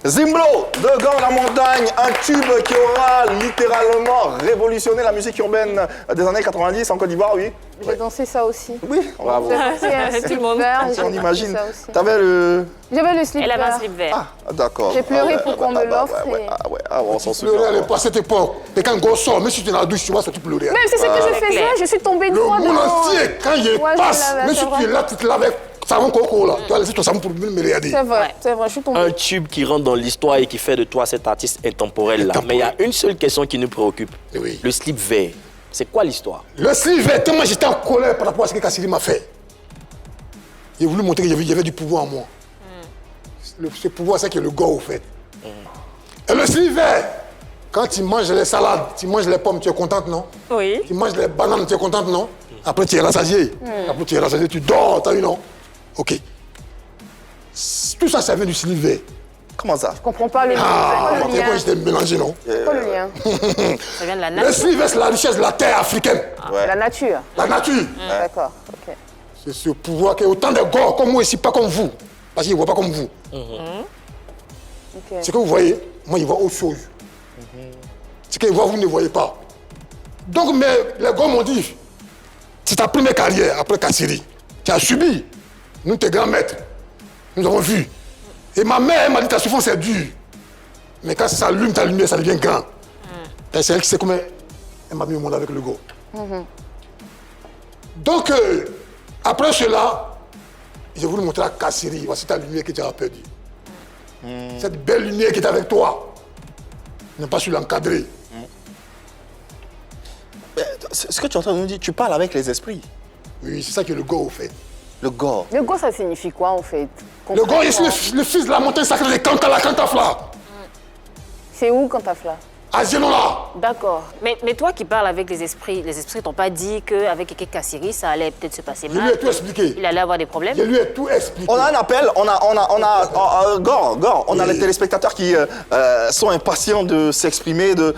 Speaker 1: Zimblo de Gand la montagne, un tube qui aura littéralement révolutionné la musique urbaine des années 90 en Côte d'Ivoire, oui.
Speaker 3: J'ai dansé ça aussi.
Speaker 1: Oui, bravo.
Speaker 2: Tout le monde.
Speaker 1: On imagine. T'avais le...
Speaker 3: J'avais le slip
Speaker 2: Elle avait un
Speaker 3: vert.
Speaker 2: slip vert.
Speaker 1: Ah, d'accord.
Speaker 3: J'ai pleuré pour qu'on me l'offre.
Speaker 1: On s'en souvient.
Speaker 6: Pleurer à l'époque, à cette époque. Et quand un gars sort, même si tu es dans la douche, tu vois, ça tu pleurais.
Speaker 3: Mais c'est ce que je
Speaker 2: c'est
Speaker 3: faisais.
Speaker 2: clair.
Speaker 3: Je suis tombée une
Speaker 6: Le
Speaker 3: fois
Speaker 6: monde
Speaker 3: dedans.
Speaker 6: entier, quand il
Speaker 3: Ouais, je
Speaker 6: passe,
Speaker 3: l'avais,
Speaker 6: même
Speaker 3: c'est
Speaker 6: si tu es
Speaker 3: vrai.
Speaker 6: là, tu te laves avec savon coco, là. Tu vas laisser ton savon pour me regarder.
Speaker 3: C'est vrai, je suis tombée.
Speaker 4: Un tube qui rentre dans l'histoire et qui fait de toi cet artiste intemporel là. Mais il y a une seule question qui nous préoccupe.
Speaker 6: Oui.
Speaker 4: Le slip vert. C'est quoi l'histoire?
Speaker 6: Le Sylvain, tellement j'étais en colère par rapport à ce que Kassiri m'a fait. J'ai voulu montrer qu'il y avait du pouvoir en moi. Ce pouvoir, c'est que le gars, au fait. Et le Sylvain, quand tu manges les salades, tu manges les pommes, tu es contente, non?
Speaker 2: Oui.
Speaker 6: Tu manges les bananes, tu es contente, non? Après, tu es rassasié. Après, tu es rassasié, tu dors, t'as vu, non? Ok. Tout ça, ça vient du Sylvain.
Speaker 1: Comment ça?
Speaker 3: Je comprends pas le lien.
Speaker 6: Ah,
Speaker 3: C'est quoi le
Speaker 6: pourquoi
Speaker 3: lien?
Speaker 6: j'étais mélangé, non?
Speaker 3: C'est quoi le lien?
Speaker 2: Ça vient de la
Speaker 6: Le
Speaker 2: nature.
Speaker 6: Sylvain, c'est la richesse de la terre africaine.
Speaker 3: C'est la nature.
Speaker 6: La nature.
Speaker 3: D'accord, ok.
Speaker 6: C'est ce pouvoir qu'il y a autant de gars comme moi ici, pas comme vous. Parce qu'ils ne voient pas comme vous.
Speaker 3: Ok.
Speaker 6: Ce que vous voyez, moi, ils voient autre chose. Ce qu'ils voient, vous ne voyez pas. Donc, mais les gars m'ont dit, c'est ta première carrière après Kassiri. Tu as subi. Nous, tes grands maîtres, nous avons vu. Et ma mère, elle m'a dit, ta souffrance, c'est dur. Mais quand ça allume ta lumière, ça devient grand. C'est elle qui sait comment elle m'a mis au monde avec le gars. Donc, après cela, j'ai voulu montrer à Kassiri, voici ta lumière que tu as perdue. Cette belle lumière qui est avec toi, ne pas su l'encadrer.
Speaker 1: Ce que tu es en train de nous dire, tu parles avec les esprits.
Speaker 6: Oui, c'est ça que le gars a fait.
Speaker 1: Le gars.
Speaker 3: Le go, ça signifie quoi en fait?
Speaker 6: Le gars, c'est le fils de la montagne sacrée de Kankala, Kantafla,
Speaker 3: C'est où quand t'as là?
Speaker 6: à Zenola.
Speaker 2: D'accord. Mais toi qui parles avec les esprits t'ont pas dit qu'avec Keke Kassiri, ça allait peut-être se passer
Speaker 6: Je lui ai
Speaker 2: mal?
Speaker 6: tout expliqué.
Speaker 2: Il allait avoir des problèmes?
Speaker 6: Je lui ai tout expliqué.
Speaker 1: On a un appel, Gor, on a les téléspectateurs qui sont impatients de s'exprimer, de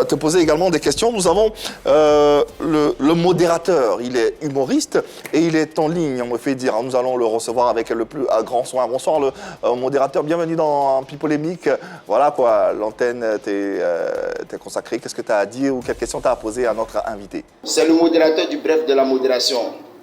Speaker 1: te poser également des questions. Nous avons le modérateur, il est humoriste et il est en ligne, on me fait dire. Nous allons le recevoir avec le plus grand soin. Bonsoir le modérateur, bienvenue dans Pi Polémique. Voilà quoi, l'antenne t'es consacrée. Qu'est-ce que tu as à dire ou quelles questions tu as à poser à notre invité?
Speaker 9: C'est le modérateur du bref de la modération.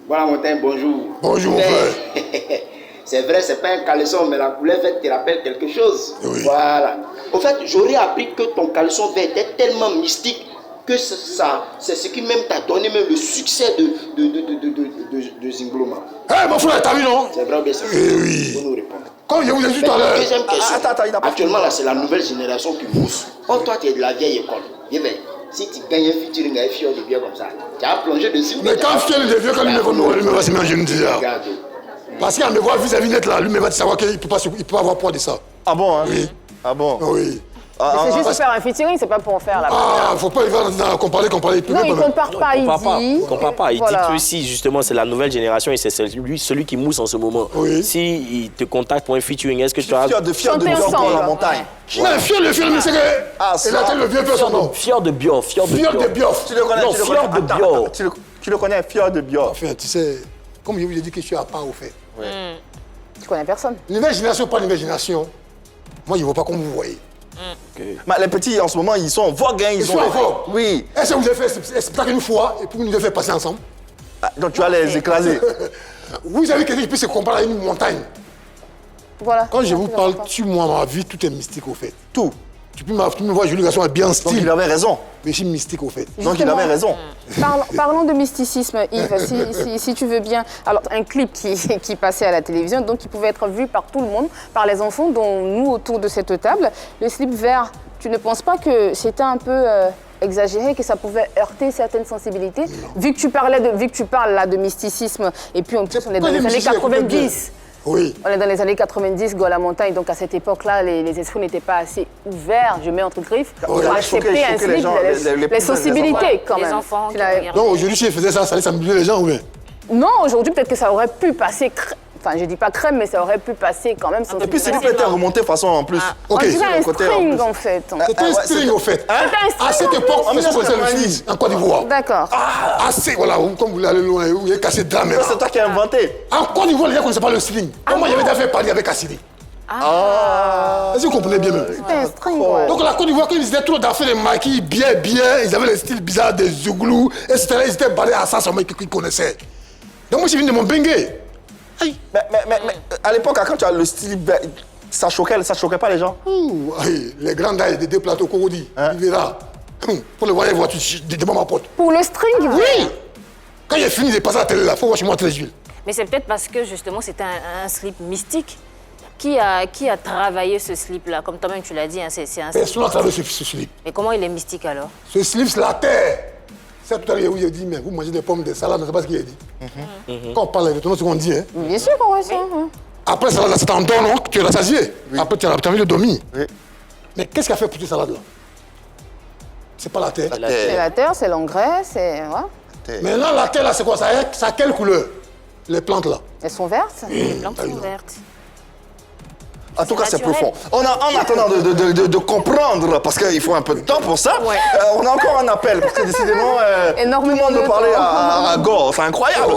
Speaker 9: Voilà, Montagne, bonjour.
Speaker 6: Bonjour, mon frère.
Speaker 9: C'est vrai, c'est pas un caleçon, mais la couleur verte te rappelle quelque chose.
Speaker 6: Oui.
Speaker 9: Voilà. Au fait, j'aurais appris que ton caleçon vert était tellement mystique que c'est ce qui même t'a donné même le succès de Zingloma.
Speaker 6: Hé, mon frère, t'as vu, non?
Speaker 9: C'est vrai ou bien c'est
Speaker 6: Eh oui.
Speaker 9: Vous nous répondre.
Speaker 6: Comme je vous ai dit tout à l'heure.
Speaker 9: Deuxième question.
Speaker 1: Attends, il n'a pas
Speaker 9: Actuellement, là, c'est la nouvelle génération qui mousse. Oh, toi, tu es de la vieille école. Eh bien, si tu gagnes un featuring avec Fior de bien comme ça, tu as plongé dessus.
Speaker 6: Mais quand Fiel devient, quand lui me va se mettre en genou déjà.
Speaker 9: Regarde.
Speaker 6: Parce qu'à me voir vis-à-vis net là, lui me va savoir qu'il ne peut pas avoir poids de ça.
Speaker 1: Ah bon, hein?
Speaker 6: Oui.
Speaker 1: Ah bon?
Speaker 6: Oui.
Speaker 3: Mais c'est juste pour faire un featuring, c'est pas pour en faire là.
Speaker 6: Ah, faut pas y aller comparer.
Speaker 3: Non, il compare pas, il dit.
Speaker 4: Il compare pas. Il
Speaker 3: Voilà.
Speaker 4: dit que si justement c'est la nouvelle génération et c'est celui qui mousse en ce moment.
Speaker 6: Oui.
Speaker 4: Si il te contacte pour un featuring, est-ce que tu as
Speaker 1: Fier de
Speaker 3: Chanter
Speaker 1: Gor
Speaker 3: ensemble.
Speaker 1: dans la montagne.
Speaker 6: Mais Fiel, le film, c'est que.
Speaker 1: Ah,
Speaker 6: Il a été le vieux peu son nom.
Speaker 4: fier de Bior, fier de
Speaker 6: Fiel
Speaker 4: Bior.
Speaker 6: de Bioff.
Speaker 1: Tu le connais,
Speaker 4: Non,
Speaker 1: tu le
Speaker 4: Fier
Speaker 1: connais.
Speaker 4: de
Speaker 1: Attends,
Speaker 4: Bior.
Speaker 1: attends, tu le connais, Fier de Bior.
Speaker 6: Enfin, tu sais, comme je vous ai dit que je suis à part au fait.
Speaker 3: Tu connais personne.
Speaker 6: Nouvelle génération, pas nouvelle génération. Moi, je ne vois pas comme vous voyez.
Speaker 1: Mais les petits, en ce moment, ils sont en vogue, hein,
Speaker 6: Ils sont en vogue.
Speaker 1: Oui.
Speaker 6: Est-ce que vous avez fait un spectacle une fois et puis vous nous avez fait passer ensemble?
Speaker 1: Ah, donc tu vas les écraser.
Speaker 6: Vous avez quelqu'un qui peut se comparer à une montagne.
Speaker 3: Voilà.
Speaker 6: Quand je vous parle, sur moi, ma vie, tout est mystique au fait.
Speaker 1: Tout.
Speaker 6: Tu peux me voir, Julie Garçon, bien en
Speaker 1: Donc
Speaker 6: style.
Speaker 1: il avait raison.
Speaker 6: Mais je suis mystique au fait.
Speaker 1: Donc il
Speaker 3: Justement,
Speaker 1: avait raison.
Speaker 3: Parlons de mysticisme, Yves, si tu veux bien. Alors, un clip qui passait à la télévision, donc qui pouvait être vu par tout le monde, par les enfants, dont nous autour de cette table. Le slip vert, tu ne penses pas que c'était un peu exagéré, que ça pouvait heurter certaines sensibilités? Vu que tu parles là de mysticisme, et puis en plus on est dans les années 90.
Speaker 6: Oui.
Speaker 3: On est dans les années 90, Go à la montagne, donc à cette époque-là, les esprits n'étaient pas assez ouverts, je mets entre griffes, pour
Speaker 1: allez
Speaker 3: accepter
Speaker 1: choquer
Speaker 3: un
Speaker 1: les
Speaker 3: slip,
Speaker 1: gens, les
Speaker 3: les sensibilités quand
Speaker 2: Les
Speaker 3: même.
Speaker 2: enfants qui
Speaker 3: Tu l'as-
Speaker 2: regardent.
Speaker 6: Donc aujourd'hui, si je faisais ça, ça allait s'amuser les gens ou bien?
Speaker 3: Non, aujourd'hui, peut-être que ça aurait pu passer, enfin, je dis pas crème, mais ça aurait pu passer quand même.
Speaker 1: Et puis, s'il était remonté de façon en plus.
Speaker 3: On
Speaker 6: Ok.
Speaker 3: dirait un
Speaker 1: côté, en
Speaker 3: string
Speaker 1: plus.
Speaker 3: en fait.
Speaker 6: C'était un string au fait. À cette époque, on connaissait le string en Côte d'Ivoire.
Speaker 3: D'accord.
Speaker 6: Assez, voilà, comme vous allez loin, vous avez cassé de drame.
Speaker 1: C'est toi qui as inventé.
Speaker 6: En Côte d'Ivoire, les gens ne connaissaient pas le string. Moi, j'avais déjà fait Paris avec Assiri. Est-ce que vous comprenez bien même?
Speaker 3: C'était un string, ouais.
Speaker 6: Donc la Côte d'Ivoire, quand ils étaient trop d'affaires, des maquis bien, ils avaient le style bizarre des zouglous, etc. Ils étaient balés à ça, seulement qu'ils connaissaient. Donc moi, je suis venu de mon bengue.
Speaker 1: Mais à l'époque, quand tu as le style, ça choquait pas les gens.
Speaker 6: Ouh, les grands gars des deux plateaux Cogodi, il verra. Pour le voir, il voit devant ma porte.
Speaker 3: Pour le string,
Speaker 6: Oui. Quand il est fini de passer à la télé, là, il faut voir chez moi très huile.
Speaker 2: Mais c'est peut-être parce que justement c'était un slip mystique. Qui a travaillé ce slip-là? Comme toi-même tu l'as dit, hein, c'est un slip.
Speaker 6: Personne n'a travaillé ce slip.
Speaker 2: Mais comment il est mystique alors?
Speaker 6: Ce slip, c'est la terre. C'est tout à l'heure où il a dit, mais vous mangez des pommes, des salades, je ne sais pas ce qu'il a dit. Quand on parle, retournons ce qu'on dit. Hein.
Speaker 3: bien sûr qu'on voit ça. hein.
Speaker 6: Après, salade, là, c'est en don, non? Tu es rassasié. Après, tu as envie de dormir.
Speaker 1: Oui.
Speaker 6: Mais qu'est-ce qu'il a fait pour cette salade-là? C'est pas la terre.
Speaker 3: C'est la terre, c'est l'engrais, c'est. Ouais.
Speaker 6: Maintenant, la terre, là, c'est quoi? Ça a quelle couleur? Les plantes, là.
Speaker 3: Elles sont vertes.
Speaker 2: Les plantes sont vertes.
Speaker 1: En tout cas, c'est
Speaker 2: naturel.
Speaker 1: profond. En attendant de comprendre, parce qu'il faut un peu de temps pour ça, on a encore un appel, parce que décidément, tout le
Speaker 3: Énormément
Speaker 1: monde veut
Speaker 3: de
Speaker 1: parler
Speaker 3: temps.
Speaker 1: à Gore, c'est incroyable.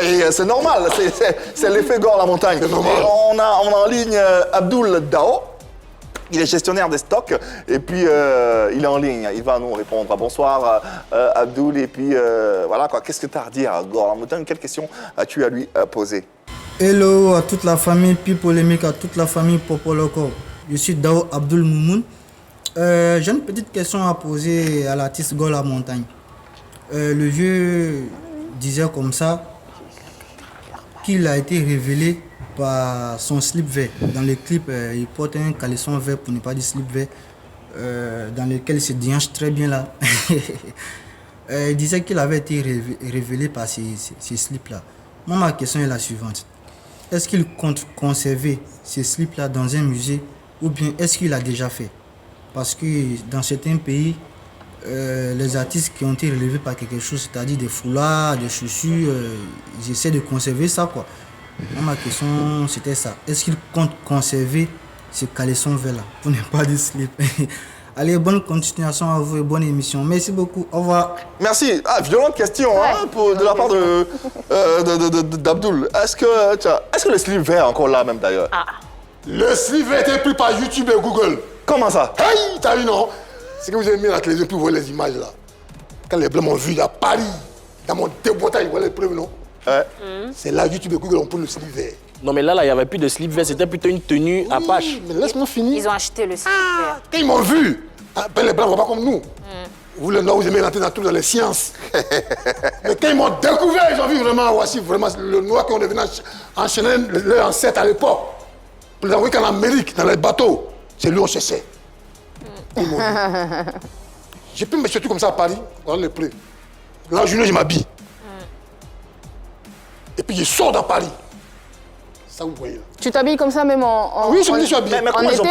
Speaker 1: Et c'est normal, c'est l'effet Gore la montagne. Et on a en ligne Abdoul Dao. Il est gestionnaire des stocks et puis il est en ligne, il va nous répondre. Bonsoir Abdoul, et puis voilà quoi, qu'est-ce que tu as à dire à Gore la montagne? Quelle question as-tu à lui poser?
Speaker 10: Hello à toute la famille Pi Polémique, à toute la famille Popoloco. Je suis Dao Abdoul Moumoun. J'ai une petite question à poser à l'artiste Gore la montagne. Le vieux disait comme ça qu'il a été révélé par son slip vert. Dans les clips, il porte un caleçon vert, pour ne pas dire slip vert, dans lequel il se déhanche très bien là. Il disait qu'il avait été révélé par ces slips-là. Moi, ma question est la suivante. Est-ce qu'il compte conserver ces slips-là dans un musée ou bien est-ce qu'il a déjà fait? Parce que dans certains pays, les artistes qui ont été relevés par quelque chose, c'est-à-dire des foulards, des chaussures, ils essaient de conserver ça, quoi. Moi, ma question, c'était ça. Est-ce qu'il compte conserver ces caleçons verts-là pour ne pas dire slip? Allez, bonne continuation à vous et bonne émission. Merci beaucoup. Au revoir.
Speaker 1: Merci. Violente question de la part d'Abdoul. Est-ce que le slip vert est encore là même d'ailleurs?
Speaker 6: Le slip a été pris par YouTube et Google.
Speaker 1: Comment ça?
Speaker 6: Hey, t'as vu non? C'est que vous avez mis à la télévision pour voir les images là. Quand les Blancs m'ont vu à Paris, dans mon déboîtage, ils voient les preuves, non? C'est là YouTube et Google ont pris le slip vert.
Speaker 4: Non, mais là, il n'y avait plus de slip vert, c'était plutôt une tenue Apache.
Speaker 6: Mais laisse-moi finir.
Speaker 2: Ils ont acheté le slip vert.
Speaker 6: Quand ils m'ont vu, les Blancs ne voient pas comme nous. Vous, les Noirs, vous aimez rentrer dans les sciences. Mais quand ils m'ont découvert, ils ont vu vraiment, voici vraiment le noir qu'on devait enchaîner leurs ancêtres à l'époque. Pour les envoyer qu'en Amérique, dans les bateaux, c'est lui on cherchait. Ils m'ont vu. J'ai pu me mettre comme ça à Paris, voilà les prix. La journée, je m'habille. Et puis je sors dans Paris. Ça, vous voyez là.
Speaker 3: Tu t'habilles comme ça même en.
Speaker 6: Oui, je me suis habillé.
Speaker 1: Mais comment ils ont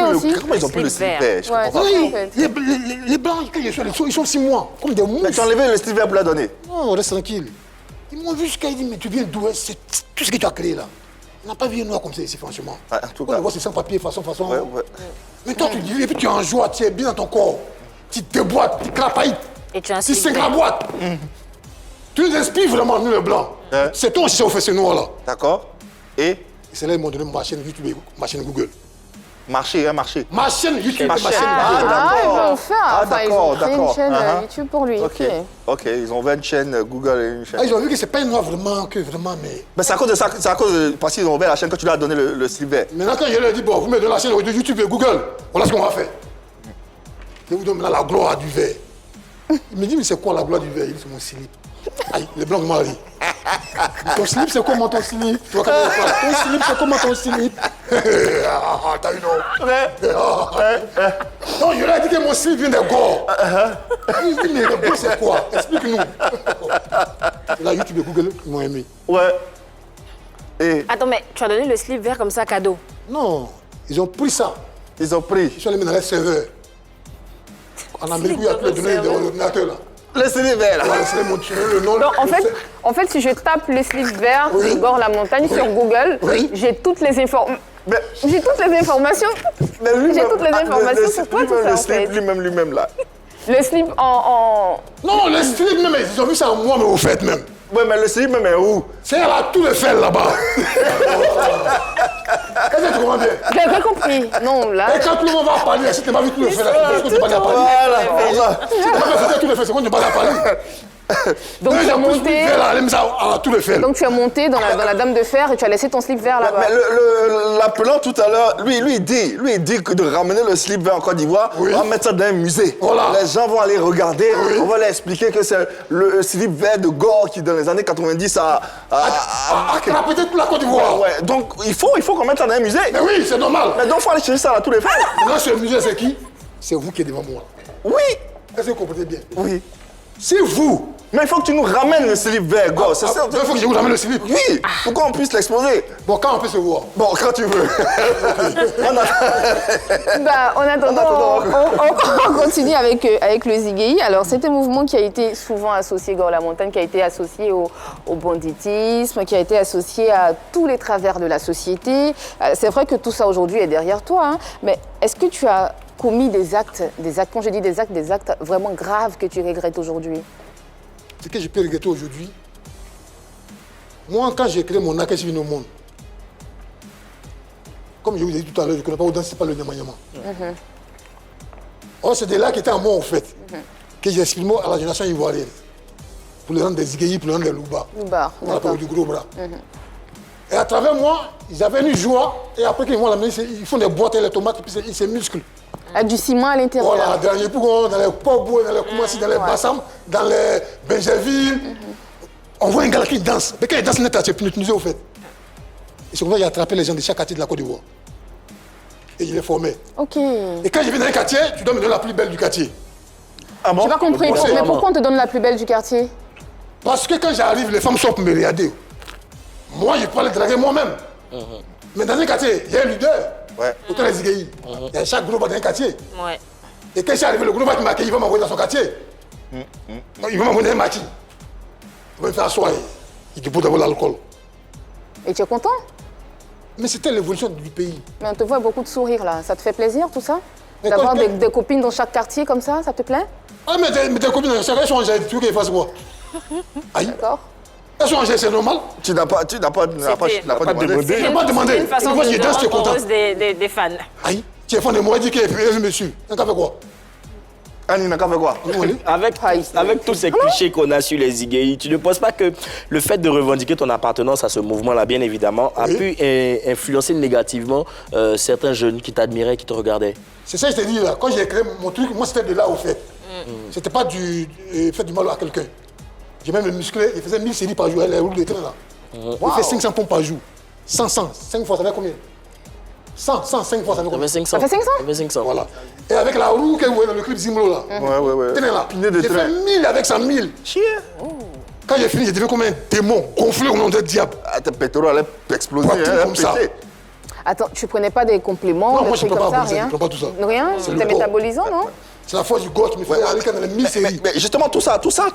Speaker 1: pu le
Speaker 2: slip vert.
Speaker 1: slip vert? Je comprends pas.
Speaker 3: Ouais.
Speaker 6: Oui,
Speaker 3: en fait.
Speaker 6: les Blancs, quand ils sont 6 mois, comme des mouches.
Speaker 1: Mais tu as enlevé le slip vert pour la donner?
Speaker 6: Non, reste tranquille. Ils m'ont vu jusqu'à dire, mais tu viens d'où? C'est tout ce que tu as créé là. On n'a pas vu un noir comme ça ici, franchement.
Speaker 1: Ouais, en tout
Speaker 6: On
Speaker 1: cas.
Speaker 6: le voit, c'est sans papier, façon.
Speaker 1: Ouais.
Speaker 6: Mais toi, tu dis, et puis tu es en joie, tu es bien dans ton corps. Tu déboîtes, tu crapailles,
Speaker 2: Et tu as un
Speaker 6: tu
Speaker 2: slip vert.
Speaker 6: s'engraboites. Tu nous inspires vraiment, nous les Blancs.
Speaker 1: Ouais.
Speaker 6: C'est toi aussi qui as fait ce noir là.
Speaker 1: D'accord. Et
Speaker 6: Et c'est là qu'ils m'ont donné ma chaîne YouTube et ma chaîne Google.
Speaker 1: marcher.
Speaker 6: Ma chaîne YouTube et ma chaîne
Speaker 1: Ah,
Speaker 6: Google.
Speaker 3: Ils
Speaker 1: d'accord.
Speaker 3: vont faire.
Speaker 1: Ah,
Speaker 3: Enfin, ils
Speaker 1: d'accord,
Speaker 3: ont créé une
Speaker 1: d'accord.
Speaker 3: chaîne
Speaker 1: Uh-huh.
Speaker 3: YouTube pour lui.
Speaker 1: Ok, ils ont 20 chaînes Google et une chaîne.
Speaker 6: Ah, ils ont vu que c'est pas un noir vraiment, mais...
Speaker 1: Mais c'est à cause de ça, parce qu'ils ont ouvert la chaîne que tu lui as donné le slip vert.
Speaker 6: Maintenant, quand je leur ai dit, bon, vous me donnez la chaîne de YouTube et Google, voilà ce qu'on va faire. Je vous donne maintenant la gloire du verre. Il me dit, mais c'est quoi la gloire du verre? Il dit, c'est mon slip. Aïe, les Blancs m'ont dit. Ton slip, c'est comment ton slip? Tu vois quand même pas. Ton slip, c'est comment ton slip? T'as eu non? Non, je leur ai dit que mon slip vient des Gore. Il dit, mais le Gore, c'est quoi? Explique-nous. Là, YouTube et Google, ils m'ont aimé.
Speaker 1: Ouais. Et
Speaker 2: Attends, mais tu as donné le slip vert comme ça cadeau.
Speaker 6: Non, ils ont pris ça.
Speaker 1: ils ont pris.
Speaker 6: Ils sont allés mettre dans les serveurs. En Amérique, où il y a plus de données dans l'ordinateur là.
Speaker 1: Le slip vert, là.
Speaker 6: Voilà, c'est le nom.
Speaker 3: Donc, en fait, si je tape le slip vert
Speaker 6: Oui.
Speaker 3: Igor La Montagne sur Google,
Speaker 6: Oui.
Speaker 3: j'ai toutes les informations.
Speaker 1: Mais-
Speaker 3: J'ai toutes les informations.
Speaker 1: Mais lui-même-
Speaker 3: J'ai toutes les informations sur toi, tout
Speaker 1: lui-même,
Speaker 3: ça,
Speaker 1: le
Speaker 3: en
Speaker 1: slip,
Speaker 3: fait.
Speaker 1: lui-même, là.
Speaker 3: Le slip en...
Speaker 6: Non, les slips même, ils ont vu ça en moi, mais au fait même.
Speaker 1: Ouais, mais le slip même est où?
Speaker 6: C'est là, tout le fait là-bas. Est-ce que tu comprends bien?
Speaker 3: J'ai pas compris. Non, là...
Speaker 6: Et quand tout le monde va parler, si tu n'as pas vu tout le fait là, tu n'as pas parler.
Speaker 1: Voilà, comme ça.
Speaker 6: Si tu n'as pas fait tout le fait, c'est quand tu n'as pas parler.
Speaker 3: Donc tu as monté...
Speaker 6: Tout le fait.
Speaker 3: Donc tu es monté dans la Dame de Fer et tu as laissé ton slip vert là-bas.
Speaker 1: Mais l'appelant tout à l'heure, lui il dit que de ramener le slip vert en Côte d'Ivoire,
Speaker 6: Oui.
Speaker 1: on va mettre ça dans un musée.
Speaker 6: Voilà.
Speaker 1: Les gens vont aller regarder,
Speaker 6: Oui.
Speaker 1: on va leur expliquer que c'est le slip vert de Gore qui, dans les années 90, a
Speaker 6: Peut-être pour la Côte d'Ivoire.
Speaker 1: ouais. Donc il faut qu'on mette ça dans un musée.
Speaker 6: Mais oui, c'est normal.
Speaker 1: Mais donc il faut aller chercher ça à tous les fêtes.
Speaker 6: Maintenant, ce musée, c'est qui? C'est vous qui êtes devant moi.
Speaker 1: Oui,
Speaker 6: Est-ce que vous comprenez bien?
Speaker 1: oui.
Speaker 6: C'est vous.
Speaker 1: Mais il faut que tu nous ramènes le slip vert, Gore. C'est ça.
Speaker 6: Il faut que je vous ramène le slip.
Speaker 1: Oui, pour qu'on puisse l'exposer.
Speaker 6: Bon, quand on peut se voir?
Speaker 1: Bon, quand tu veux.
Speaker 3: Bah, en attendant, on continue avec le Zigei. Alors, c'est un mouvement qui a été souvent associé, Gore La Montagne, qui a été associé au banditisme, qui a été associé à tous les travers de la société. C'est vrai que tout ça aujourd'hui est derrière toi, hein, mais est-ce que tu as commis des actes, quand je dis des actes vraiment graves que tu regrettes aujourd'hui?
Speaker 6: Ce que je peux regretter aujourd'hui, moi, quand j'ai créé mon acte, je suis venu au monde. Comme je vous ai dit tout à l'heure, je ne connais pas autant, c'est pas le Nyama-Nyama. Or, c'est de là qui était en moi, en fait, que j'ai exprimé à la génération ivoirienne. Pour les rendre des Zigei, pour les rendre des Louba.
Speaker 3: Louba,
Speaker 6: On l'appelle
Speaker 3: d'accord.
Speaker 6: du gros bras. Et à travers moi, ils avaient une joie, et après qu'ils vont l'amener, ils font des boîtes et les tomates, et puis ils se musclent.
Speaker 3: Avec du ciment à l'intérieur.
Speaker 6: Voilà, dans les Pougon, dans les Pobo, dans les Koumassi, dans les Bassam, dans les Benjerville. On voit un gars qui danse. Mais quand il danse, il est hypnotisé au fait. Et c'est comme ça qu'il a attrapé les gens de chaque quartier de la Côte d'Ivoire. Et il les formait.
Speaker 3: Ok.
Speaker 6: Et quand je viens dans un quartier, tu dois me donner la plus belle du quartier.
Speaker 1: Ah bon?
Speaker 3: J'ai pas compris.
Speaker 6: Bon,
Speaker 3: Mais pourquoi on te donne la plus belle du quartier?
Speaker 6: Parce que quand j'arrive, les femmes sortent pour me regarder. Moi, je peux les draguer moi-même. Mais dans un quartier, il y a un leader.
Speaker 1: Ouais.
Speaker 6: Autant les Zigei. Il y a chaque groupe dans un quartier.
Speaker 2: Ouais.
Speaker 6: Et quand je suis arrivé, le groupe va m'accueillir, il va m'envoyer dans son quartier. Il va m'envoyer dans un maquis. Il va me faire asseoir. Il dépose d'abord l'alcool.
Speaker 3: Et tu es content?
Speaker 6: Mais c'était l'évolution du pays.
Speaker 3: Mais on te voit beaucoup de sourires là. Ça te fait plaisir tout ça?
Speaker 6: Mais
Speaker 3: D'avoir
Speaker 6: quand-
Speaker 3: des copines dans chaque quartier comme ça te plaît?
Speaker 6: Ah, mais tes copines, chacun sont angèles, tu veux qu'elles fassent quoi? Aïe.
Speaker 3: D'accord.
Speaker 6: Elles sont angèles, c'est normal.
Speaker 1: Tu n'as pas demandé.
Speaker 2: C'est
Speaker 6: pas demandé.
Speaker 2: une façon
Speaker 6: Une fois,
Speaker 2: de
Speaker 6: je danse, tu es
Speaker 2: rendre
Speaker 6: content.
Speaker 2: heureuse des fans.
Speaker 6: Aïe. Tu es fan de moi, dis qu'il est monsieur. Un café quoi?
Speaker 1: Annie n'a qu'à faire quoi?
Speaker 4: Avec tous ces clichés qu'on a sur les Zigei, tu ne penses pas que le fait de revendiquer ton appartenance à ce mouvement-là, bien évidemment, a pu influencer négativement certains jeunes qui t'admiraient, qui te regardaient?
Speaker 6: C'est ça que je t'ai dit là. Quand j'ai créé mon truc, moi c'était de là au fait. C'était pas faire du mal à quelqu'un. J'ai même le musclé, il faisait 1000 séries par jour, les roues de train là. Il fait 500 pompes par jour. 100, 5 fois, ça fait combien? 100, 5 fois, ça fait combien?
Speaker 4: Ça fait 500.
Speaker 3: Ça fait 500?
Speaker 4: Ça fait 500.
Speaker 6: Voilà. Et avec la roue que vous voyez dans le clip Zimbro là.
Speaker 1: Ouais.
Speaker 6: Tenez là.
Speaker 1: Pinier de
Speaker 6: J'ai
Speaker 1: train.
Speaker 6: fait 1000 avec 100 000. Quand j'ai fini, j'ai devenu comme un démon, gonflé au nom de diable.
Speaker 1: Ah, tes pétrole allait exploser,
Speaker 6: Partout
Speaker 1: elle allait
Speaker 6: comme ça.
Speaker 1: péter.
Speaker 3: Attends, tu prenais pas des compléments,
Speaker 6: Non,
Speaker 3: des
Speaker 6: moi je
Speaker 3: trucs
Speaker 6: peux pas
Speaker 3: comme ça,
Speaker 6: abuser,
Speaker 3: rien?
Speaker 6: je prends pas tout ça.
Speaker 3: Rien?
Speaker 6: C'est
Speaker 3: C'était
Speaker 6: le corps.
Speaker 3: métabolisant, non?
Speaker 6: C'est la force du corps qui me fait aller dans les 1000 séries.
Speaker 1: Mais justement, tout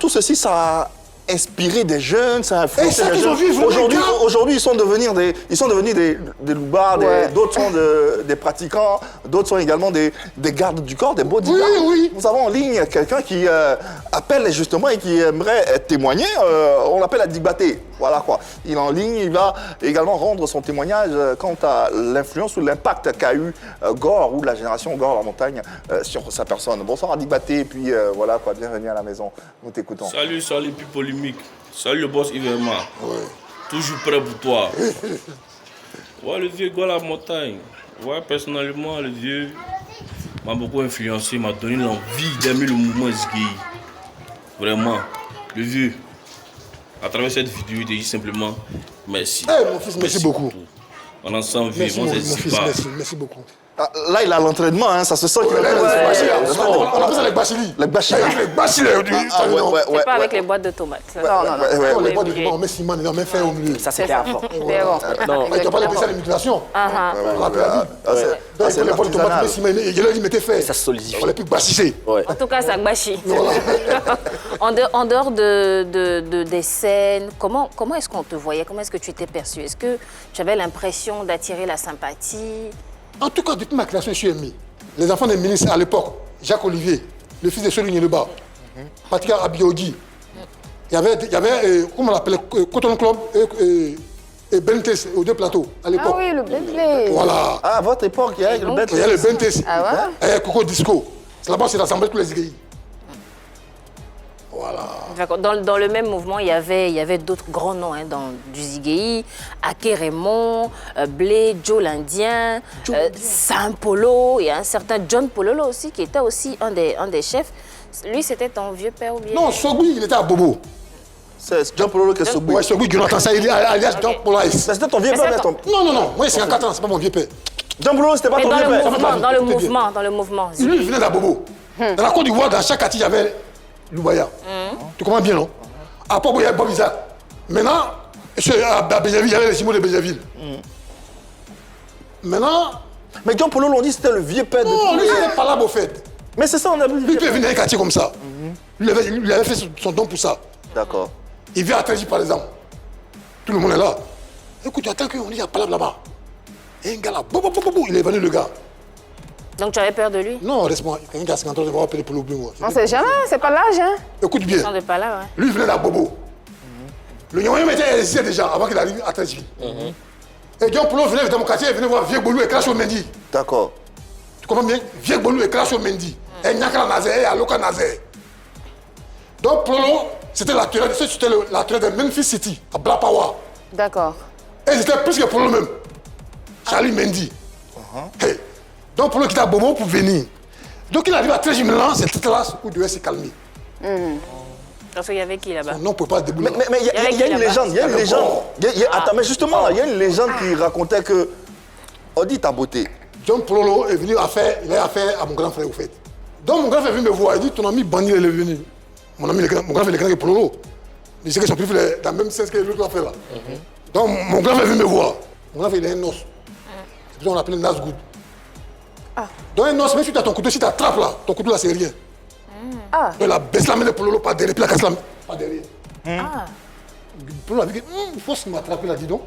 Speaker 1: ceci, ça a inspiré des jeunes, ça a influencé
Speaker 6: Et ça
Speaker 1: des
Speaker 6: qu'ils
Speaker 1: jeunes.
Speaker 6: ont vu, vraiment,
Speaker 1: Aujourd'hui, ils sont devenus des loubards,
Speaker 3: Ouais.
Speaker 1: d'autres sont des pratiquants, d'autres sont également des gardes du corps, des bodyguards.
Speaker 6: Oui.
Speaker 1: Nous avons en ligne quelqu'un qui appelle justement et qui aimerait témoigner. On l'appelle à Digbaté. Voilà quoi. Il est en ligne, il va également rendre son témoignage quant à l'influence ou l'impact qu'a eu Gore ou la génération Gore La Montagne sur sa personne. Bonsoir à Digbaté, et puis voilà quoi, bienvenue à la maison. Nous t'écoutons.
Speaker 11: Salut, plus polémique. Salut le boss Iverma. Toujours prêt pour toi. Ouais, le vieux Gore La Montagne. Ouais, personnellement, le vieux m'a beaucoup influencé, m'a donné l'envie d'aimer le mouvement Zigei. Vraiment, le vieux. À travers cette vidéo, je te dis simplement merci.
Speaker 6: Eh, mon fils, merci beaucoup.
Speaker 11: On ensemble,
Speaker 6: Merci,
Speaker 11: moi,
Speaker 6: mon
Speaker 11: c'est
Speaker 6: fils,
Speaker 11: Zipa.
Speaker 6: merci beaucoup.
Speaker 1: Ah, là, il a l'entraînement, hein, ça se sent qu'il est en train de se bâcher.
Speaker 6: On appelle ça les bachili.
Speaker 1: Les bachili.
Speaker 6: Les bachili.
Speaker 2: C'est pas avec les boîtes de tomates.
Speaker 6: Non, les boîtes de tomates, on met ciment dedans, on met fer au milieu.
Speaker 4: Ça, c'était avant.
Speaker 3: C'est bon.
Speaker 4: Non.
Speaker 6: Tu n'as pas appelé ça les mutilations. On l'appelle donc, les boîtes de tomates, on met ciment, il leur dit mettez fer.
Speaker 4: Ça se solidifie.
Speaker 6: On les plus bâchissés.
Speaker 2: En tout cas, ça gâchit. En dehors des scènes, comment est-ce qu'on te voyait? Comment est-ce que tu étais perçu? Est-ce que tu avais l'impression d'attirer la sympathie?
Speaker 6: En tout cas, depuis ma création, je suis aimé. Les enfants des ministres à l'époque, Jacques Olivier, le fils de Soligny Leba, Patrick Abiodi, il y avait comment on l'appelait, Cotton Club et Bentes aux deux plateaux à l'époque.
Speaker 3: Ah oui, le Bentley.
Speaker 6: Voilà.
Speaker 1: Ah, à votre époque, il y a le Bentley.
Speaker 6: Il y a le Bentes.
Speaker 3: Ah
Speaker 6: Et Coco Disco. C'est là-bas, c'est rassemblé tous les IGI. Voilà.
Speaker 2: Dans le même mouvement, il y avait d'autres grands noms du Zigei, Ake Raymond, Blé, Joe l'Indien, Sam Polo, il y a un certain John Pololo aussi, qui était aussi un des chefs. Lui, c'était ton vieux père ou bien?
Speaker 6: Non, Sogui, il était à Bobo.
Speaker 1: C'est John Pololo qui est Sogui.
Speaker 6: Ouais, Sogui, Jonathan Saïdi, alias John Polais.
Speaker 1: C'était ton vieux père, ton...
Speaker 6: Non, moi, c'est 54 ans, c'est pas mon vieux père.
Speaker 1: John Pololo, c'était pas ton vieux père.
Speaker 2: Dans le mouvement.
Speaker 6: Lui, il venait d'Abobo. Dans la Côte d'Ivoire, dans chaque quartier, il y avait Loubaya. Tu comprends bien, non? À Pabo, il y avait Bob Isaac. Maintenant, à Béjaville, il y avait les Simons de Béjaville. Maintenant...
Speaker 1: Mais John Pololo, on dit que c'était le vieux père de...
Speaker 6: Non, lui, il n'était pas là, au fait.
Speaker 1: Mais c'est ça, on a vu.
Speaker 6: Lui, il peut venir dans un quartier comme ça. Lui, il avait fait son don pour ça.
Speaker 1: D'accord.
Speaker 6: Il vient à Taji, par exemple. Tout le monde est là. Écoute, attends qu'on dit, il y a pas là-bas. Et un gars là, il est venu, le gars.
Speaker 2: Donc tu avais peur de lui?
Speaker 6: Non, reste-moi. Quelqu'un qui a 50 ans, je vais appeler pour l'oublier, moi.
Speaker 3: On sait jamais, c'est pas l'âge, hein?
Speaker 6: Écoute bien.
Speaker 2: On n'est pas là, ouais.
Speaker 6: Lui, il venait d'Abobo. Le Nyoyen était ici déjà, avant qu'il arrive à Taji. Et John Polo venait dans mon quartier, il venait voir Vieux Bolou et Clash au Mendy.
Speaker 1: D'accord.
Speaker 6: Tu comprends bien? Vieux Bolou et Clash au Mendy. Et Nyakala Nazaire et Aloka Nazaire. Donc Polo, c'était l'acteur de Memphis City, à Blapawa.
Speaker 3: D'accord.
Speaker 6: Et c'était plus que Polo même. Charlie Mendy. Hey. Donc Polo quitte à Bobo pour venir. Donc il arrive à Tréji Milan, c'est là où il devait se calmer.
Speaker 2: Parce qu'il y avait qui là-bas?
Speaker 6: Non, on ne peut pas se débrouiller.
Speaker 1: Mais il y a une légende, il y a une légende. Attends, mais justement, il y a une légende qui racontait que... On dit ta beauté.
Speaker 6: John Polo est venu il a affaire à mon grand frère, au fait. Donc mon grand frère est venu me voir, il dit, ton ami Bani, il est venu. Mon grand frère, il est grand que Polo. Il sait que son père est dans la même sens que l'autre a fait là. Donc mon grand frère est venu me voir. Mon grand frère, il a un os. C'est pour ça qu'on l'appelle Nazgoud. Donc un os, même si tu as ton couteau, si tu attrapes là, ton couteau là, c'est rien. Donc il a baissé la main de Polo par derrière, puis il a cassé la main par derrière. Polo a dit, il faut qu'il m'a attrapé là, dis donc.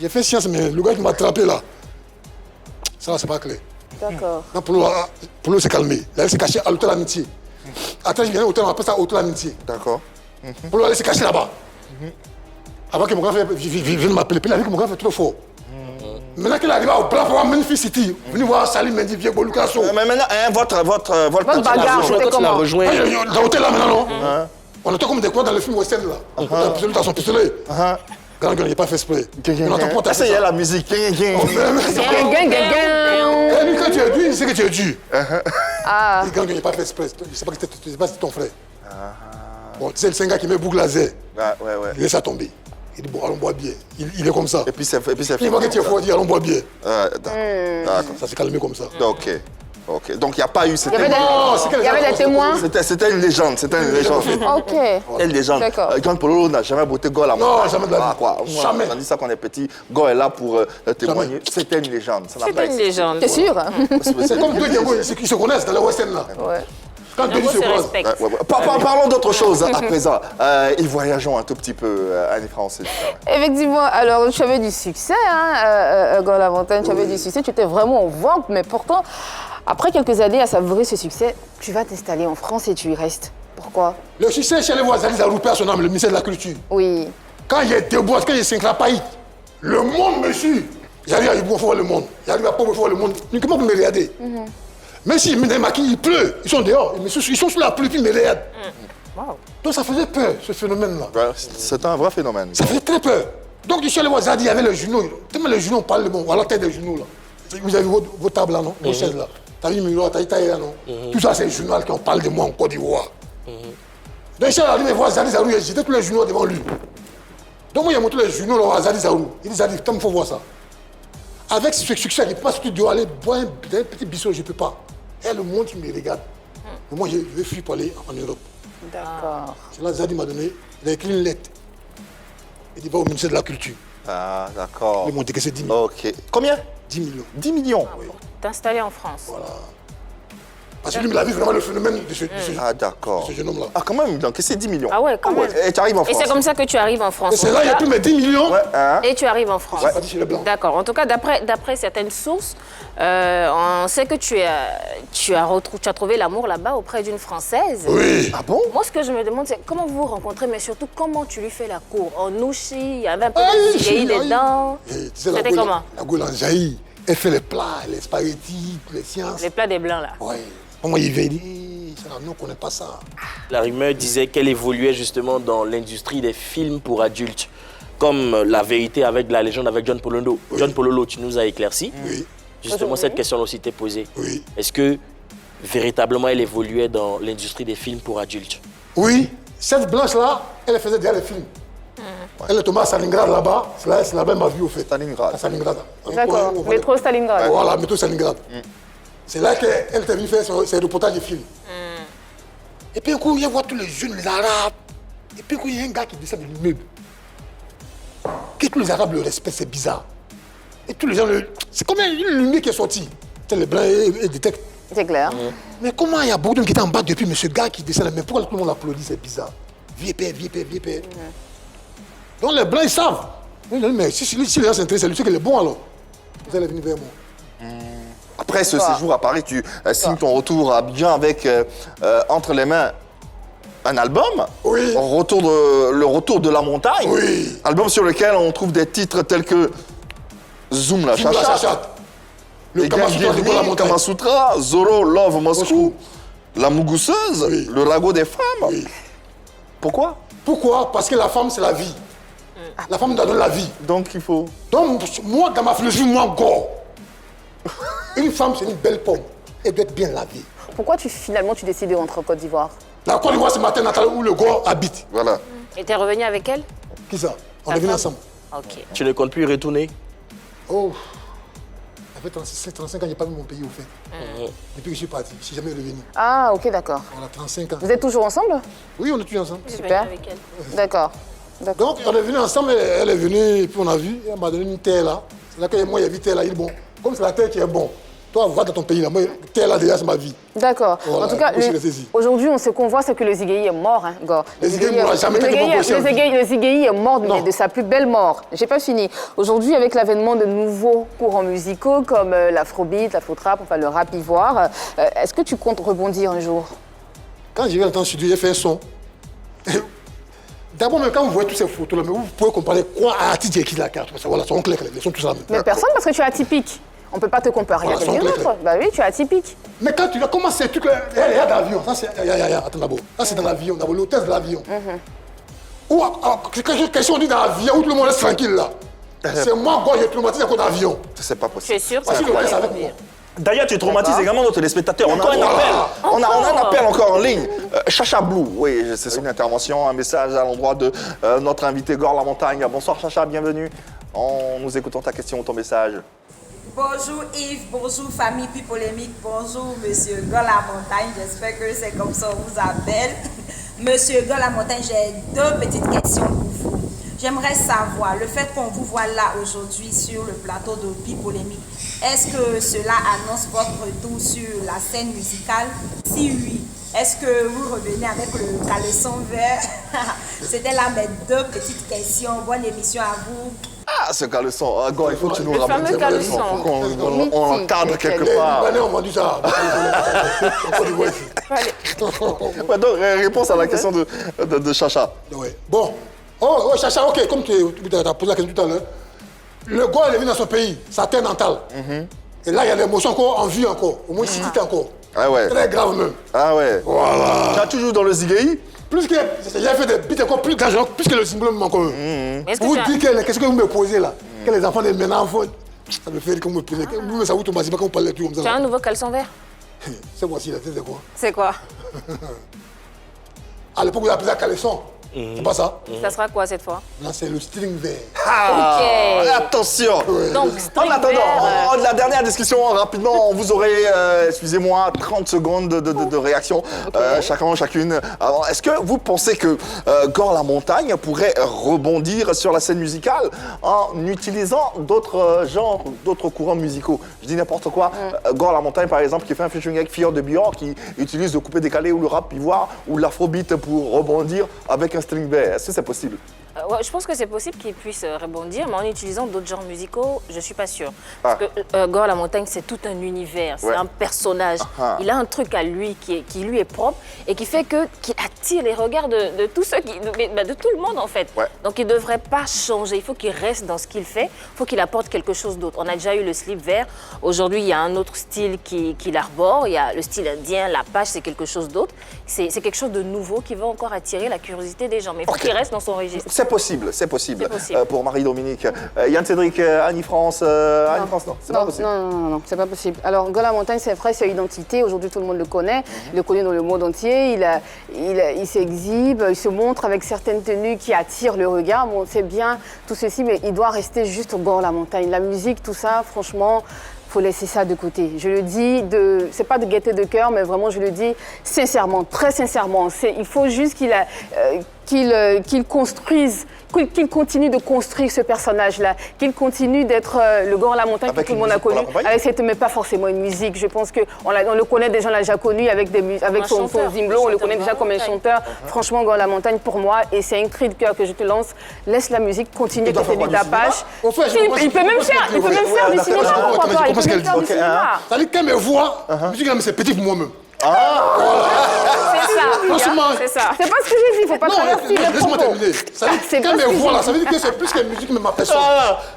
Speaker 6: J'ai fait science, mais le gars qui m'a attrapé là, ça là, c'est pas clair.
Speaker 3: D'accord.
Speaker 6: Donc Polo s'est calmé. Il allait se cacher à l'hôtel Amitié. Après, je viens au hôtel, on appelle ça hôtel Amitié.
Speaker 1: D'accord.
Speaker 6: Polo allait se cacher là-bas. Avant que mon grand frère vienne m'appeler, puis il a dit que mon grand frère est trop fort. Maintenant qu'il arrive au plan pour voir Memphis City, venu voir Salim Mendy, Vieux Bolou Kasso.
Speaker 1: Mais maintenant, votre
Speaker 3: bagarre, c'était comment?
Speaker 6: Dans l'hôtel là maintenant, non? On était comme des quoi dans le film western là. On a un pistolet dans son pistolet. Grand gueule, il n'a pas fait exprès. On entend pas
Speaker 1: ça. Il y a la musique.
Speaker 6: Et lui, quand tu es dû, il sait que tu es dû. Grand gueule, il n'a pas fait exprès. Je ne sais pas si c'est ton frère. Bon, tu sais, c'est un gars qui met boucle laser. Il laisse ça tomber. Il dit, bon, allons boire bien. Il est comme ça.
Speaker 1: Et puis c'est
Speaker 6: il voit que tu es fort, il dit, allons boire bien.
Speaker 1: D'accord.
Speaker 6: Ça s'est calmé comme ça.
Speaker 1: Ok. Donc il n'y a pas eu...
Speaker 3: Il y avait des témoins?
Speaker 1: C'était une légende.
Speaker 3: Ok.
Speaker 1: Une légende. John Pololo n'a jamais botté Go à la montagne.
Speaker 6: Non, jamais de la vie.
Speaker 1: Jamais. On a dit ça quand on est petit. Go est là pour témoigner. C'était une légende.
Speaker 2: C'était une légende.
Speaker 3: T'es sûr?
Speaker 6: C'est comme deux Diego, ils se connaissent dans le western là. Quand deux se
Speaker 2: respectent.
Speaker 1: Parlons d'autre chose à présent. Et voyageons un tout petit peu, Annie Francis.
Speaker 3: Effectivement, alors tu avais du succès, hein, Go à la montagne, tu avais du succès, tu étais vraiment en vente, mais pourtant, après quelques années à savourer ce succès, tu vas t'installer en France et tu y restes. Pourquoi?
Speaker 6: Le succès chez les voisins, ils ont loupé à son âme, le ministère de la Culture.
Speaker 3: Oui.
Speaker 6: Quand il y a des boîtes, quand il y a 5 pailles, le monde me suit. J'arrive à Ibo voir le monde. J'arrive à Pau voir le monde. Uniquement pour me regarder. Même s'ils me démaquillent, il pleut. Ils sont dehors. Ils sont sous la pluie, puis ils me regardent. Donc ça faisait peur, ce phénomène-là.
Speaker 1: C'est un vrai phénomène.
Speaker 6: Ça faisait très peur. Donc je suis allé voir Zadi, il y avait les journaux. Tellement les journaux parlent de bon, à la tête des journaux là. Vous avez vu vos tables là, non? Vos chaises là. T'as vu le miroir, t'as vu là, non? Tout ça, c'est les journaux qui en parlent de moi en Côte d'Ivoire. Donc je suis allé voir Zadi Zarou, j'étais tous les journaux devant lui. Donc moi, il a montré les journaux à Zadi Zarou. Il dit, Zadi, il faut voir ça. avec ce succès, je ne peux pas surtout dois aller boire un petit bistrot, je ne peux pas. Et le monde qui me regarde. Mais moi, je veux fuir pour aller en Europe.
Speaker 3: D'accord.
Speaker 6: C'est là Zadi m'a donné, il a écrit une lettre. Il dit, va au ministère de la Culture.
Speaker 1: Ah, d'accord.
Speaker 6: Il m'a dit que c'est 10 millions.
Speaker 1: Ok. Combien?
Speaker 6: 10 millions.
Speaker 1: 10 millions.
Speaker 2: T'installer en France.
Speaker 6: Voilà. Parce que lui, il a vu vraiment le phénomène de ce
Speaker 1: d'accord.
Speaker 6: ce jeune homme-là.
Speaker 1: Ah, quand même, donc c'est 10 millions.
Speaker 2: Ah ouais, quand même.
Speaker 1: Et tu arrives en
Speaker 2: Et
Speaker 1: France.
Speaker 2: c'est comme ça que tu arrives en France.
Speaker 6: Et c'est là, il y a tous mes 10 millions.
Speaker 1: Ouais, hein.
Speaker 2: Et tu arrives en France.
Speaker 6: Je suis parti chez les Blancs.
Speaker 2: D'accord. En tout cas, d'après certaines sources, on sait que tu as trouvé l'amour là-bas auprès d'une Française.
Speaker 6: Oui.
Speaker 1: Ah bon?
Speaker 2: Moi, ce que je me demande, c'est comment vous vous rencontrez, mais surtout comment tu lui fais la cour. En nouchi, il y avait un peu de cigay dedans. C'était comment?
Speaker 6: La Gaule en jaillit. Elle fait les plats, les spaghettis, les sciences.
Speaker 2: Les plats des Blancs, là.
Speaker 6: Oui. Moi, il veut dire, nous, on ne connaît pas ça.
Speaker 4: La rumeur disait qu'elle évoluait justement dans l'industrie des films pour adultes, comme La Vérité avec la légende avec John Pololo. Oui. John Pololo, tu nous as éclairci.
Speaker 6: Oui.
Speaker 4: Justement, cette question aussi t'est posée.
Speaker 6: Oui.
Speaker 4: Est-ce que véritablement elle évoluait dans l'industrie des films pour adultes?
Speaker 6: Oui. Cette blanche-là, elle faisait déjà les films. Elle est tombée à Stalingrad là-bas. C'est là-bas qu'elle m'a vu au fait.
Speaker 1: Stalingrad.
Speaker 6: À Stalingrad.
Speaker 3: D'accord. Métro Stalingrad.
Speaker 6: Voilà, métro Stalingrad. C'est là qu'elle était venue faire ses reportages de films. Et puis, un coup, il y a tous les jeunes, les Arabes. Et puis, il y a un gars qui descend de l'immeuble. Que tous les Arabes le respectent, c'est bizarre. Et tous les gens, c'est comme une lumière qui est sortie. Les Blancs et détectent.
Speaker 3: C'est clair.
Speaker 6: Mais comment il y a beaucoup de gens qui étaient en bas depuis, mais ce gars qui descend, mais pourquoi tout le monde l'applaudit, c'est bizarre. Vieux père, vieux père, vieux père. Donc les Blancs, ils savent. Mais si les gens s'intéressent, c'est lui qui est bon alors. Vous allez venir vers moi.
Speaker 1: Après ce séjour à Paris, tu signes ton retour à Abidjan avec entre les mains un album.
Speaker 6: Oui.
Speaker 1: Le retour de la montagne.
Speaker 6: Oui.
Speaker 1: Album sur lequel on trouve des titres tels que Zoom la
Speaker 6: Zoom la
Speaker 1: Chacha,
Speaker 6: Chachate. Le
Speaker 1: Les
Speaker 6: Kamasutra de la montagne.
Speaker 1: Kamasutra, Zoro Love Moscou, La Mougousseuse,
Speaker 6: Oui.
Speaker 1: Le Ragot des femmes.
Speaker 6: Oui.
Speaker 1: Pourquoi?
Speaker 6: Pourquoi? Parce que la femme, c'est la vie. La femme doit donner la vie.
Speaker 1: Donc il faut...
Speaker 6: Donc, moi, dans ma philosophie, moi, gore. Une femme, c'est une belle pomme. Elle doit être bien lavée.
Speaker 3: Pourquoi finalement tu décides de rentrer en Côte d'Ivoire?
Speaker 6: La Côte d'Ivoire, c'est ma terre natale où le gore habite.
Speaker 1: Voilà.
Speaker 2: Et t'es revenu avec elle?
Speaker 6: Qui ça? On
Speaker 2: Ta
Speaker 6: est venus
Speaker 2: femme?
Speaker 6: ensemble.
Speaker 2: Ok.
Speaker 4: Tu ne comptes plus y retourner?
Speaker 6: Oh. Ça fait 35 ans, je n'ai pas vu mon pays, au fait. Depuis que je suis parti, je ne suis jamais revenu.
Speaker 3: Ah, ok, d'accord.
Speaker 6: Voilà, 35 ans.
Speaker 3: Vous êtes toujours ensemble?
Speaker 6: Oui, on est tous ensemble.
Speaker 2: Tu es venu
Speaker 3: Super.
Speaker 2: avec elle.
Speaker 3: D'accord.
Speaker 6: Donc, on est venus ensemble, elle est venue, et puis on a vu, elle m'a donné une terre là. C'est là que moi, j'ai vu terre là, il dit bon, comme c'est la terre qui est bon, toi, va dans ton pays là, moi, terre là, déjà, c'est ma vie.
Speaker 3: D'accord.
Speaker 6: Voilà,
Speaker 3: En tout cas,
Speaker 6: moi, je suis resté ici.
Speaker 3: aujourd'hui, ce qu'on voit, c'est que le Zigueï est mort, hein, Gore.
Speaker 6: Le Zigueï ne mourra jamais, tant qu'il va bosser en vie.
Speaker 3: Le Zigueï est mort, mais
Speaker 6: Non.
Speaker 3: de sa plus belle mort. J'ai pas fini. Aujourd'hui, avec l'avènement de nouveaux courants musicaux comme l'afrobeat, l'afro-trap, enfin le rap ivoire, est-ce que tu comptes rebondir un jour?
Speaker 6: Quand j'ai eu le temps de studier, j'ai fait un son. D'abord, même quand vous voyez toutes ces photos là, vous pouvez comparer quoi à Artiste qui la carte. Parce que voilà, sont clairs, ils sont tous là.
Speaker 3: Mais personne, parce que tu es atypique. On ne peut pas te comparer
Speaker 6: Voilà,
Speaker 3: à quelqu'un
Speaker 6: sans
Speaker 3: d'autre. Bah oui, tu es atypique.
Speaker 6: Mais quand tu vois comment ces trucs là, il y a d'avion. Ça, c'est. Attends d'abord. Ça, c'est dans l'avion, d'abord, l'hôtesse de l'avion. Ou question on dit dans l'avion où tout le monde reste tranquille là. C'est moi, quoi, j'ai traumatisé à cause d'avion.
Speaker 1: C'est pas
Speaker 2: Tu
Speaker 1: possible.
Speaker 2: es sûr que
Speaker 6: Parce
Speaker 2: ça
Speaker 6: que l'hôtesse
Speaker 2: va
Speaker 6: avec
Speaker 2: revenir?
Speaker 6: moi.
Speaker 1: D'ailleurs, tu traumatises également nos téléspectateurs. On a un appel. On a un appel encore en ligne. Chacha Blue, oui, c'est une intervention, un message à l'endroit de notre invité Gore La Montagne. Bonsoir Chacha, bienvenue. Nous écoutons ta question ou ton message.
Speaker 12: Bonjour Yves, bonjour famille puis polémique, bonjour Monsieur Gore La Montagne, j'espère que c'est comme ça on vous appelle. Monsieur Gore La Montagne, j'ai deux petites questions pour vous. J'aimerais savoir, le fait qu'on vous voit là aujourd'hui sur le plateau de Pi Polémique, est-ce que cela annonce votre retour sur la scène musicale? Si oui, est-ce que vous revenez avec le caleçon vert? C'était là mes deux petites questions. Bonne émission à vous.
Speaker 1: Ah, ce caleçon. Gore, il faut que tu nous
Speaker 2: Le
Speaker 1: ramènes
Speaker 2: fameux
Speaker 1: ce caleçon.
Speaker 2: caleçon.
Speaker 1: Il faut qu'on l'encadre quelque
Speaker 6: Les
Speaker 1: part.
Speaker 6: Libanais ont vendu ça.
Speaker 1: Ouais, donc, réponse à la question de Chacha.
Speaker 6: Ouais. Bon. Oh, Chacha, ok, comme tu as posé la question tout à l'heure, le Gore, il est venu dans son pays, sa terre natale. Et là, il y a l'émotion encore en vie encore, au moins 6 titres encore.
Speaker 1: Ah ouais.
Speaker 6: Très grave même.
Speaker 1: Ah ouais.
Speaker 6: Voilà.
Speaker 1: Tu as toujours dans le Zigueï?
Speaker 6: Plus que. J'ai fait des beats encore plus grands, plus que le symbole encore.
Speaker 2: Est-ce
Speaker 6: Vous
Speaker 2: que tu
Speaker 6: dites que les questions que vous me posez là, que les enfants de maintenant font. Ça me fait rire que vous me posez. Vous me savez tout, c'est pas qu'on vous parle tout comme ça.
Speaker 2: as un nouveau caleçon vert?
Speaker 6: C'est voici là, c'est quoi?
Speaker 2: C'est quoi?
Speaker 6: À l'époque, vous appelez ça caleçon. C'est pas ça?
Speaker 2: Ça sera quoi cette fois?
Speaker 6: Là, c'est le string vert.
Speaker 1: Ah,
Speaker 2: Ok.
Speaker 1: attention.
Speaker 2: Donc,
Speaker 1: En
Speaker 2: string
Speaker 1: attendant,
Speaker 2: vert,
Speaker 1: la dernière discussion, rapidement, vous aurez, excusez-moi, 30 secondes de réaction, chacun, chacune. Alors, est-ce que vous pensez que Gore la Montagne pourrait rebondir sur la scène musicale en utilisant d'autres genres, d'autres courants musicaux? Je dis n'importe quoi. Gore la Montagne, par exemple, qui fait un featuring avec Fior de Bior, qui utilise le coupé décalé ou le rap ivoire ou l'afrobeat pour rebondir avec un string vert. Est-ce que c'est possible?
Speaker 2: ouais, je pense que c'est possible qu'il puisse rebondir, mais en utilisant d'autres genres musicaux, je ne suis pas sûre. Parce que Gore la Montagne, c'est tout un univers, c'est un personnage. Il a un truc à lui qui lui est propre et qui fait qu'il attire les regards de tous ceux de tout le monde en fait. Donc il ne devrait pas changer, il faut qu'il reste dans ce qu'il fait, il faut qu'il apporte quelque chose d'autre. On a déjà eu le slip vert, aujourd'hui il y a un autre style qu'il arbore, il y a le style indien, la page, c'est quelque chose d'autre. C'est quelque chose de nouveau qui va encore attirer la curiosité des gens, mais il faut qu'il reste dans son registre.
Speaker 1: C'est possible, c'est possible. Pour Marie-Dominique. Yann Cédric, Annie-France, Annie-France, non, c'est pas possible.
Speaker 3: Non, c'est pas possible. Alors, Gore la Montagne, c'est vrai, c'est identité. Aujourd'hui, tout le monde le connaît. Il le connaît dans le monde entier. Il s'exhibe, il se montre avec certaines tenues qui attirent le regard. Bon, c'est bien tout ceci, mais il doit rester juste Gore la Montagne. La musique, tout ça, franchement, faut laisser ça de côté. Je le dis, c'est pas de gaieté de cœur, mais vraiment, je le dis sincèrement, très sincèrement. Il faut juste qu'il construise, qu'il continue de construire ce personnage-là, qu'il continue d'être le Gore la Montagne que tout le monde a connu, mais pas forcément une musique. Je pense qu'on le connaît déjà, on l'a déjà connu avec son Zimblon, on le connaît déjà comme un chanteur. Franchement, Gore la Montagne, pour moi, et c'est un cri de cœur que je te lance, laisse la musique continuer de tenir ta page. Il peut même faire du cinéma, pourquoi pas. Il peut même faire du cinéma.
Speaker 6: Ça veut dire qu'elle me voit, musique, c'est petit pour moi-même.
Speaker 3: C'est ça. C'est pas ce que j'ai dit, il faut pas traverser le
Speaker 6: laisse-moi
Speaker 3: propos.
Speaker 6: terminer. Ça veut dire qu'elle me voit là, ça veut dire que c'est plus que musique, mais ma personne.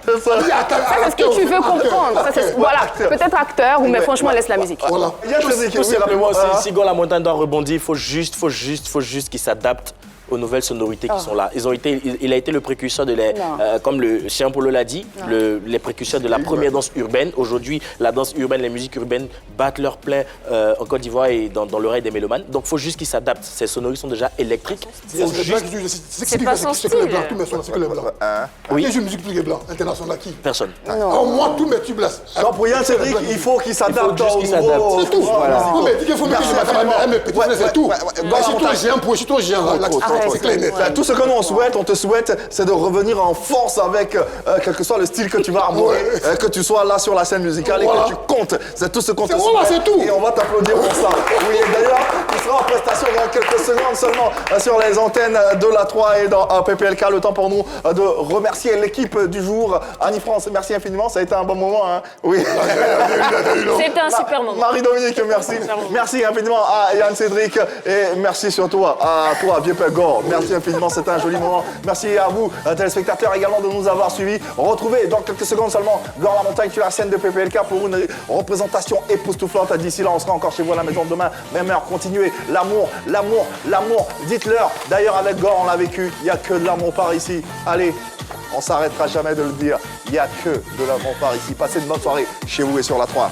Speaker 3: C'est ce que tu veux comprendre. Voilà, peut-être acteur, mais franchement, laisse la musique.
Speaker 6: Voilà.
Speaker 4: Tout simplement, si Gore la Montagne doit rebondir, il faut juste qu'il s'adapte aux nouvelles sonorités qui sont là. Il a été le précurseur comme le Chien Polo l'a dit, les précurseurs de la première danse urbaine. Aujourd'hui, la danse urbaine, les musiques urbaines battent leur plein en Côte d'Ivoire et dans l'oreille des mélomanes. Donc, il faut juste qu'il s'adapte. Ces sonorités sont déjà électriques.
Speaker 2: C'est pas son style.
Speaker 6: C'est que les blancs. Oui. Qui joue musique plus que les blancs, international qui?
Speaker 4: Personne.
Speaker 6: Moi, tous mes tubes là.
Speaker 1: Alors, pour Yann Cédric, il faut qu'il s'adapte au nouveau.
Speaker 6: C'est tout. Vous me dites qu'il faut que c'est tout. Si toi, j'ai un c'est clair et net.
Speaker 1: Tout ce que nous on te souhaite, c'est de revenir en force avec quel que soit le style que tu vas arborer, que tu sois là sur la scène musicale et que tu comptes. C'est tout ce qu'on te souhaite.
Speaker 6: C'est tout.
Speaker 1: Et on va t'applaudir pour ça. Oui, d'ailleurs, tu seras en prestation dans quelques secondes seulement sur les antennes de la 3 et dans PPLK. Le temps pour nous de remercier l'équipe du jour. Annie-France, merci infiniment. Ça a été un bon moment. Hein. Oui.
Speaker 2: C'était un super moment.
Speaker 1: Marie-Dominique, merci. Merci infiniment à Yann Cédric et merci surtout à toi, vieux père Gore. Merci infiniment, c'était un joli moment. Merci à vous, téléspectateurs, également de nous avoir suivis. Retrouvez dans quelques secondes seulement Gore la Montagne sur la scène de PPLK pour une représentation époustouflante. D'ici là, on sera encore chez vous à la maison demain. Même heure, continuez. L'amour, l'amour, l'amour. Dites-leur. D'ailleurs, avec Gore, on l'a vécu. Il n'y a que de l'amour par ici. Allez, on s'arrêtera jamais de le dire. Il n'y a que de l'amour par ici. Passez une bonne soirée chez vous et sur la 3.